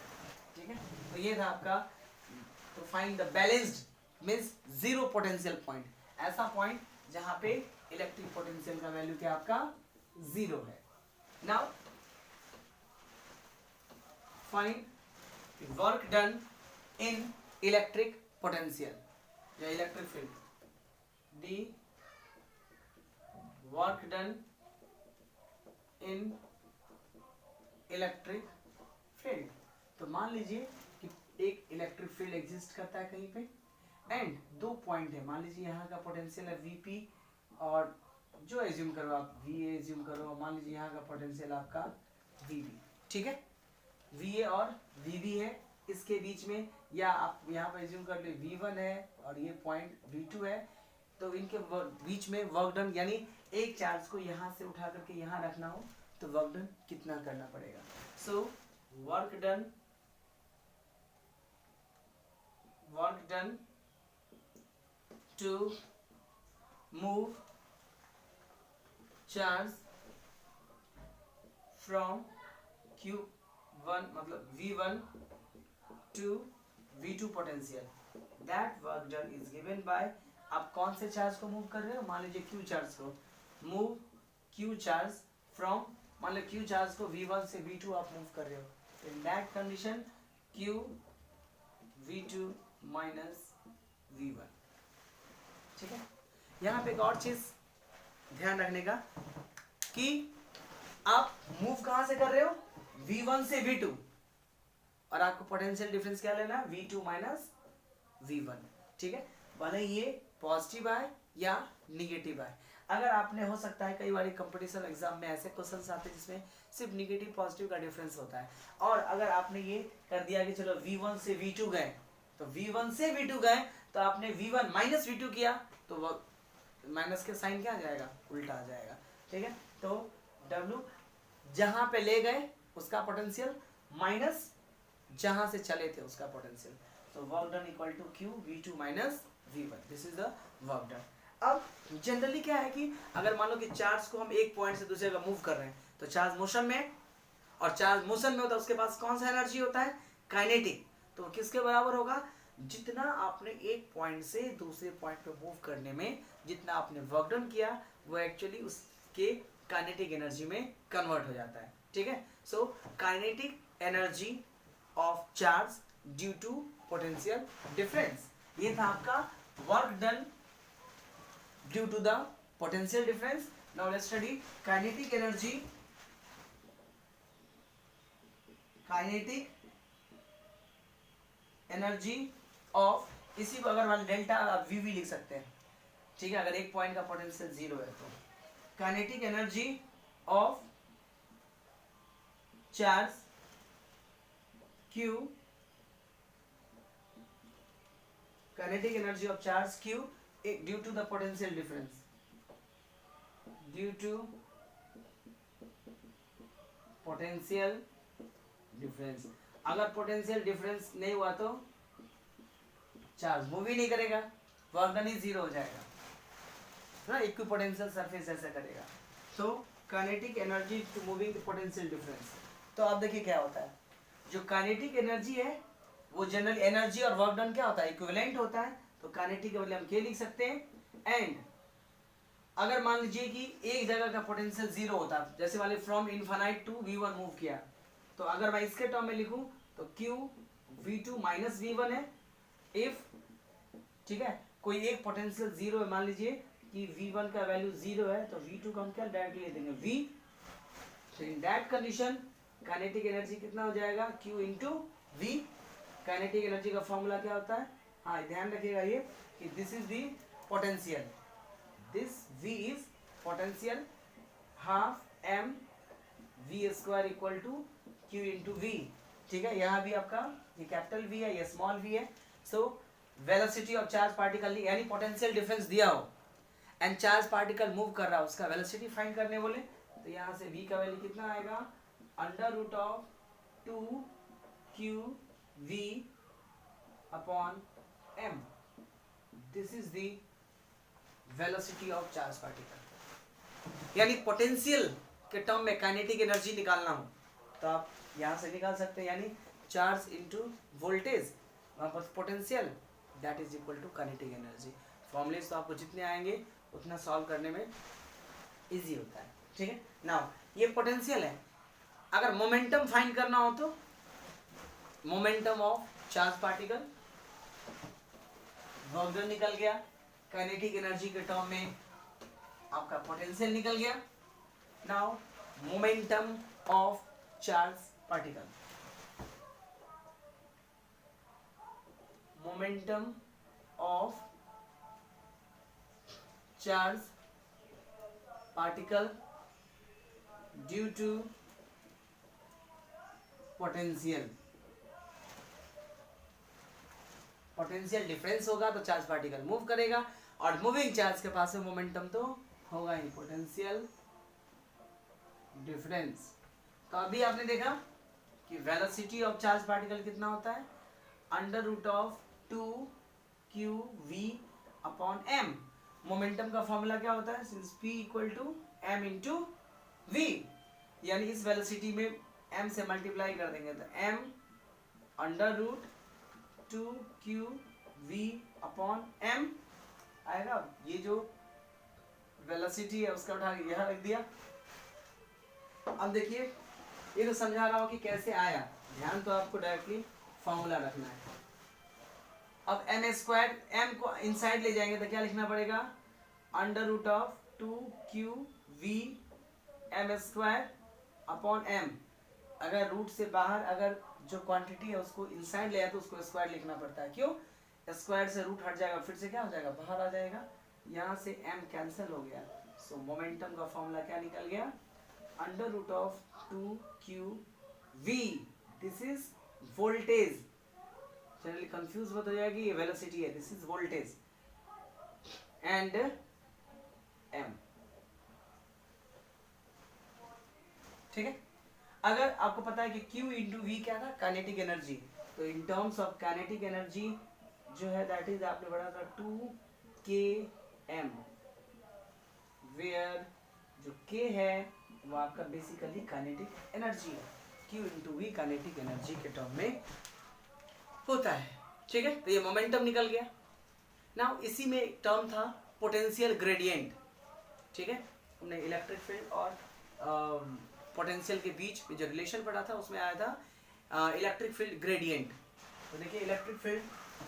ठीक है। तो ये था आपका, तो find the balanced means zero potential point, ऐसा पॉइंट जहां पे इलेक्ट्रिक पोटेंशियल का वैल्यू क्या आपका जीरो है। Now find work done in electric potential या electric field, the work done in electric field. तो मान लीजिए कि एक इलेक्ट्रिक फील्ड एग्जिस्ट करता है कहीं पे, एंड दो पॉइंट है, मान लीजिए यहाँ का पोटेंशियल है Vp और जो एज्यूम करो आप Va एज्यूम करो, मान लीजिए यहाँ का पोटेंशियल आपका Vb, ठीक है। Va और Vb है, इसके बीच में, या आप यहाँ पर एज्यूम कर लो V1 है और ये पॉइंट V2 है, तो इनके बीच में वर्क डन, यानी एक चार्ज को यहाँ से उठा करके यहाँ रखना हो तो वर्क डन कितना करना पड़ेगा। So work done to move charge from Q1 मतलब V1 to V2 potential, that work done is given by, आप कौन से चार्ज को मूव कर रहे हो, मान लीजिए Q चार्ज को, मूव Q चार्ज फ्रॉम, मान लो Q चार्ज को V1 से V2 आप मूव कर रहे हो, इन that condition Q V2 minus V1, ठीक है। यहाँ पे एक और चीज ध्यान रखने का कि आप मूव कहां से कर रहे हो, V1 से V2, और आपको पोटेंशियल डिफरेंस क्या लेना है, V2 माइनस V1, ठीक है। भले ये पॉजिटिव आए या निगेटिव आए। अगर आपने, हो सकता है कई बार कंपटीशन एग्जाम में ऐसे क्वेश्चंस आते हैं जिसमें सिर्फ निगेटिव पॉजिटिव का डिफरेंस होता है, और अगर आपने ये कर दिया कि चलो V1 से V2 गए, तो V1 से V2 गए तो आपने V1 माइनस V2 किया तो वो माइनस के साइन क्या आ जाएगा, उल्टा आ जाएगा, ठीक है। तो W जहां पे ले गए उसका पोटेंशियल माइनस जहां से चले थे उसका पोटेंशियल, तो work done equal to Q V2 minus V1, this is the work done. अब जनरली क्या है कि अगर मान लो कि चार्ज को हम एक पॉइंट से दूसरे जगह मूव कर रहे हैं, तो चार्ज मोशन में, और चार्ज मोशन में होता है उसके पास कौन सा एनर्जी होता है, काइनेटिक। तो किसके बराबर होगा, जितना आपने एक पॉइंट से दूसरे पॉइंट पे मूव करने में जितना आपने वर्क डन किया वो एक्चुअली उसके काइनेटिक एनर्जी में कन्वर्ट हो जाता है, ठीक है। So kinetic energy of charge due to potential difference, ये था आपका work done due to the potential difference. Now let's study kinetic energy of, इसी को अगर मान डेल्टा आप वी लिख सकते हैं, ठीक है। अगर एक पॉइंट का पोटेंशियल जीरो है तो kinetic energy of charge Q, kinetic energy of charge Q due to the potential difference, due to potential difference। अगर पोटेंशियल डिफरेंस नहीं हुआ तो चार्ज मूव ही नहीं करेगा, वर्क डन ही जीरो हो जाएगा। ना, इक्विपोटेंशियल सरफेस ऐसा करेगा। तो kinetic energy to moving potential difference. तो आप देखिए क्या होता है, जो काइनेटिक एनर्जी है वो जनरल एनर्जी और वर्क डन क्या होता है, इक्विवेलेंट होता है। तो काइनेटिक के बदले हम क्या लिख सकते हैं, एंड अगर मान लीजिए कि एक जगह का पोटेंशियल जीरो होता, जैसे मान लीजिए from infinite to V1 move किया, तो अगर मैं इसके टर्म में लिखूं तो Q V2 माइनस V1 है। इफ, ठीक है, कोई एक पोटेंशियल जीरो है, मान लीजिए कि V1 का वैल्यू जीरो है, तो V2 का हम क्या डायरेक्टली ले देंगे V। तो इन दैट कंडीशन काइनेटिक एनर्जी कितना हो जाएगा, Q into V। Kinetic energy का फॉर्मूला क्या होता है, हाँ ध्यान रखिएगा ये कि this is the potential, this V is potential half m v square equal to q into v। ठीक है, यहाँ भी आपका ये कैपिटल V है, ये स्मॉल v है। So velocity of charge particle, यानी पोटेंशियल डिफरेंस दिया हो एंड चार्ज पार्टिकल मूव कर रहा हो, उसका वेलोसिटी फाइंड करने बोले, तो यहाँ से v का वैल्यू कितना आएगा, under root of 2q v upon m। This is the velocity of charge particle. यानी पोटेंशियल के टर्म में काइनेटिक एनर्जी निकालना हो तो आप यहां से निकाल सकते हैं, यानी चार्ज इनटू वोल्टेज, वहां पर potential, that is equal to kinetic energy. Formulas तो आपको जितने आएंगे उतना सॉल्व करने में इजी होता है। ठीक है, नाउ ये पोटेंशियल है। अगर मोमेंटम फाइंड करना हो तो momentum of charge particle, work done निकल गया, काइनेटिक एनर्जी के टर्म में आपका पोटेंशियल निकल गया। Now momentum of charge particle, momentum of charge particle due to potential, potential difference होगा तो चार्ज पार्टिकल मूव करेगा, और मूविंग चार्ज के पास में मोमेंटम तो होगा ही, पोटेंशियल डिफरेंस। तो अभी आपने देखा कि वेलोसिटी ऑफ चार्ज पार्टिकल कितना होता है, under root of 2qv upon m। Momentum का फॉर्मूला क्या होता है, since p equal to m into v, यानी इस वेलोसिटी में m से मल्टीप्लाई कर देंगे तो m under root 2qv upon m आएगा। ये जो वेलोसिटी है उसका उठा के यहाँ रख दिया। अब देखिए ये तो समझा रहा हूँ कि कैसे आया, ध्यान तो आपको डायरेक्टली फॉर्मूला रखना है। अब m स्क्वायर, m को इनसाइड ले जाएंगे तो क्या लिखना पड़ेगा, under root of 2qv m square upon m। अगर रूट से बाहर अगर जो क्वांटिटी है उसको इनसाइड ले आए तो उसको स्क्वायर लिखना पड़ता है, क्यों, स्क्वायर से रूट हट जाएगा, फिर से क्या हो जाएगा, बाहर आ जाएगा, यहाँ से m कैंसिल हो गया। सो मोमेंटम का फॉर्मूला क्या निकल गया, under root of 2qv, this is voltage, generally confuse मत हो जाएगी, ये वेलोसिटी है, this is voltage, and m। ठीक है, अगर आपको पता है कि q इंटू वी क्या था, काइनेटिक एनर्जी, तो इन टर्म्स ऑफ काइनेटिक एनर्जी जो है दैट इज आपने पढ़ा था 2km, वेयर जो k है वो आपका बेसिकली काइनेटिक एनर्जी है, q into V kinetic energy के टर्म में होता है। ठीक है, तो ये मोमेंटम निकल गया। नाउ इसी में एक टर्म था पोटेंशियल ग्रेडियंट। ठीक है, हमने इलेक्ट्रिक फील्ड और पोटेंशियल के बीच में जो रिलेशन पढ़ा था उसमें आया था इलेक्ट्रिक फील्ड ग्रेडियंट। तो देखिए इलेक्ट्रिक फील्ड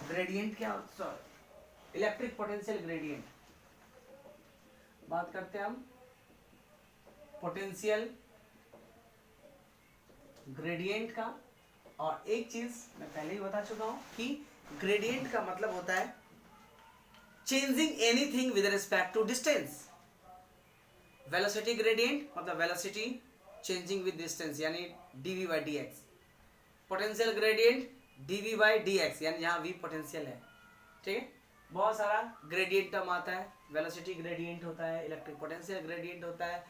ग्रेडियंट क्या, सॉरी इलेक्ट्रिक पोटेंशियल ग्रेडियंट, बात करते हैं हम पोटेंशियल ग्रेडियंट का। और एक चीज मैं पहले ही बता चुका हूं कि ग्रेडियंट का मतलब होता है changing anything with respect to distance. Velocity gradient मतलब वेलोसिटी चेंजिंग विद डिस्टेंस, यानी dv by dx। Potential gradient dv by dx, यानी यहाँ v पोटेंशियल है। ठीक है, बहुत सारा ग्रेडियंट टर्म आता है, वेलोसिटी ग्रेडियंट होता है, इलेक्ट्रिक पोटेंशियल ग्रेडियंट होता है,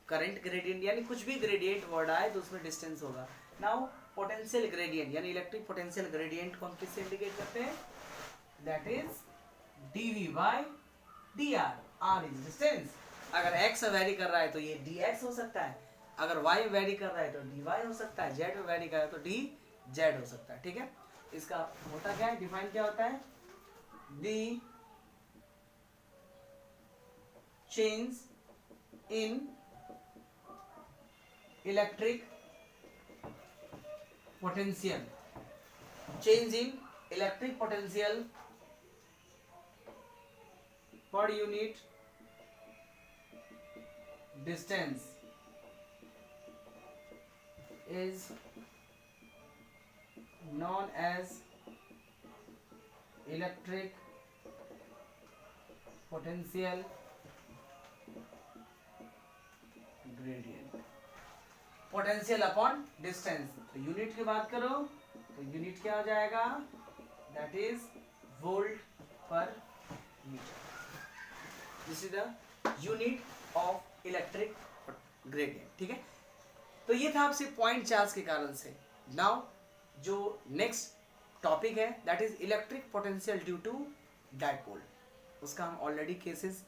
करंट ग्रेडियंट, यानी कुछ भी ग्रेडियंट वर्ड आए तो उसमें डिस्टेंस होगा। नाउ पोटेंशियल ग्रेडियंट यानी इलेक्ट्रिक पोटेंशियल ग्रेडियंट को हम किससे इंडिकेट करते हैं, that is dv by dr। r is distance. अगर x वेरी कर रहा है तो ये dx हो सकता है, अगर y वेरी कर रहा है तो dy हो सकता है, z वेरी कर रहा है तो dz हो सकता है। ठीक है, इसका होता क्या है, डिफाइन क्या होता है, the change in electric potential, change in electric potential per unit distance is known as electric potential gradient, potential upon distance. तो यूनिट की बात करो तो यूनिट क्या हो जाएगा, that is volt per metre. This is the unit of electric gradient. ठीक है, तो ये था आपसे पॉइंट चार्ज के कारण से। नाउ जो नेक्स्ट टॉपिक है that is electric potential due to dipole, उसका हम ऑलरेडी केसेस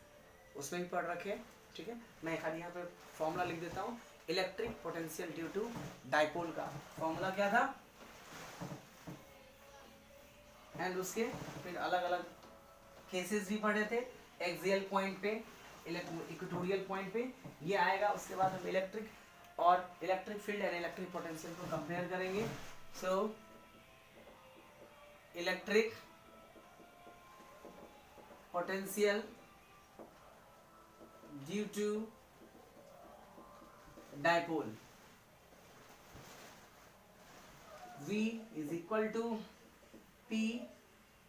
उसमें भी पढ़ रखे हैं। ठीक है, मैं खाली यहाँ पे फॉर्मूला लिख देता हूँ। Electric potential due to dipole का फॉर्मूला क्या था, एंड उसके फिर अलग अलग केसेस भी पढ़े थे। एक्सियल पॉइंट पे, इक्वेटोरियल पॉइंट पे ये आएगा। उसके बाद हम इलेक्ट्रिक और electric field and electric potential को कंपेयर करेंगे। So electric potential due to dipole, V is equal to P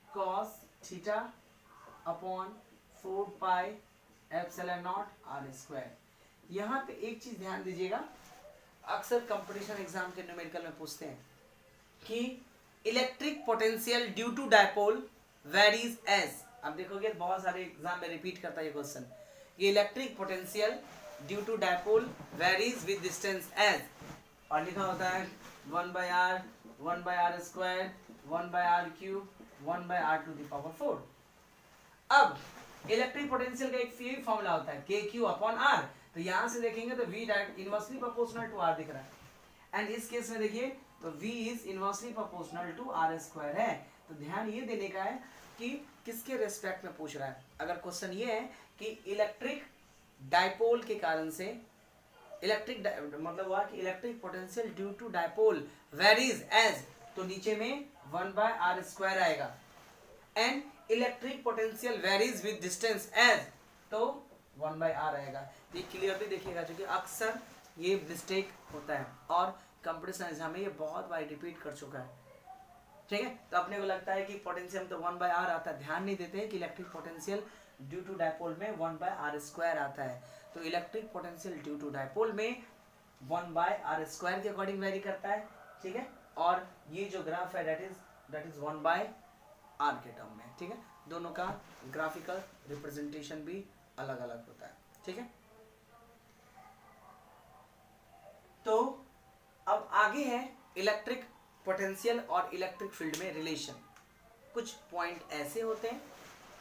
cos theta upon 4 pi epsilon naught r square. यहाँ पे एक चीज ध्यान दीजिएगा, अक्सर कंपटीशन एग्जाम के न्यूमेरिकल में पूछते हैं कि electric potential due to dipole varies as. अब देखोगे बहुत सारे एग्जाम में रिपीट करता है ये क्वेश्चन, ये electric potential due to dipole varies with distance as, और लिखा होता है 1/r 1/r square 1/r cube 1/r to the power 4। अब इलेक्ट्रिक पोटेंशियल का एक फॉर्मूला होता है के क्यू अपॉन आर। तो यहां से देखेंगे तो V direct inversely proportional to R दिख रहा है, एंड इस केस में देखिए तो V is inversely proportional to R square है। तो ध्यान ये देने का है कि किसके रेस्पेक्ट में पूछ रहा है। अगर क्वेश्चन ये है कि इलेक्ट्रिक डाइपोल के कारण से, इलेक्ट्रिक मतलब हुआ कि electric potential due to dipole varies as, तो नीचे में 1/r स्क्वायर आएगा, and electric potential varies with distance as, तो 1/r आएगा। ये क्लियरली देखिएगा, क्योंकि अक्सर ये मिस्टेक होता है और कंप्यूटर साइंस हमें ये बहुत बार रिपीट कर चुका है। ठीक है, तो अपने को लगता है कि पोटेंशियल तो 1/r आता है, ध्यान नहीं देते हैं कि electric potential due to dipole में 1/r स्क्वायर आता है। तो electric potential due to dipole में 1/r स्क्वायर के अकॉर्डिंग वेरी करता है। ठीक है, और ये जो ग्राफ है दैट इज 1/r के टर्म में। ठीक है, दोनों का ग्राफिकल रिप्रेजेंटेशन भी अलग अलग होता है। ठीक है, तो अब आगे है इलेक्ट्रिक पोटेंशियल और इलेक्ट्रिक फील्ड में रिलेशन। कुछ पॉइंट ऐसे होते हैं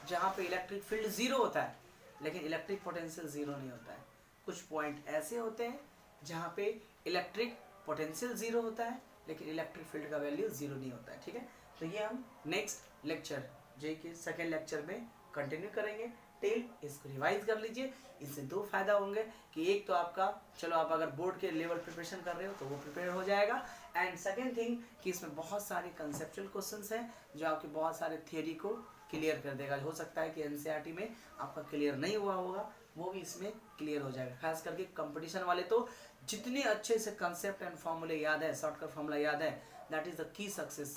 जहां पे इलेक्ट्रिक फील्ड 0 होता है लेकिन इलेक्ट्रिक पोटेंशियल 0 नहीं होता है। कुछ पॉइंट ऐसे होते हैं जहां पे इलेक्ट्रिक पोटेंशियल 0 होता है लेकिन इलेक्ट्रिक फील्ड का वैल्यू 0 नहीं होता है। ठीक है, तो ये हम नेक्स्ट लेक्चर जे के सेकेंड लेक्चर में कंटिन्यू करेंगे। टिल इसको रिवाइज कर लीजिए। इससे दो फायदा होंगे कि एक तो आपका, चलो आप अगर बोर्ड के लेवल प्रिपरेशन कर रहे हो तो वो प्रिपेयर हो जाएगा, एंड सेकंड थिंग कि इसमें बहुत सारे कंसेप्चुअल क्वेश्चंस हैं जो आपके बहुत सारे थियरी को क्लियर कर देगा। हो सकता है कि एनसीईआरटी में आपका क्लियर नहीं हुआ होगा, वो भी इसमें क्लियर हो जाएगा। खास करके कंपटीशन वाले तो जितने अच्छे से कंसेप्ट एंड फॉर्मूले याद है, शॉर्टकट फॉर्मूला याद है, that is the key success.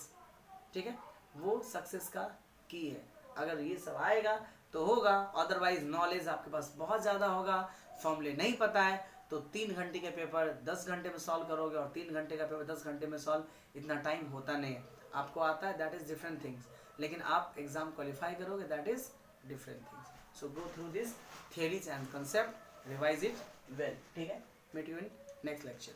ठीक है, वो सक्सेस का की है। अगर ये सब आएगा तो होगा, अदरवाइज नॉलेज आपके पास बहुत ज़्यादा होगा, फॉर्मूले नहीं पता है तो 3 घंटे के पेपर 10 घंटे में सॉल्व करोगे और 3 घंटे का पेपर 10 घंटे में सॉल्व, इतना टाइम होता नहीं है। आपको आता है दैट इज डिफरेंट थिंग्स, लेकिन आप एग्जाम क्वालिफाई करोगे that is different things. So go through this theories and concept, revise it well. ठीक है, meet you in next lecture.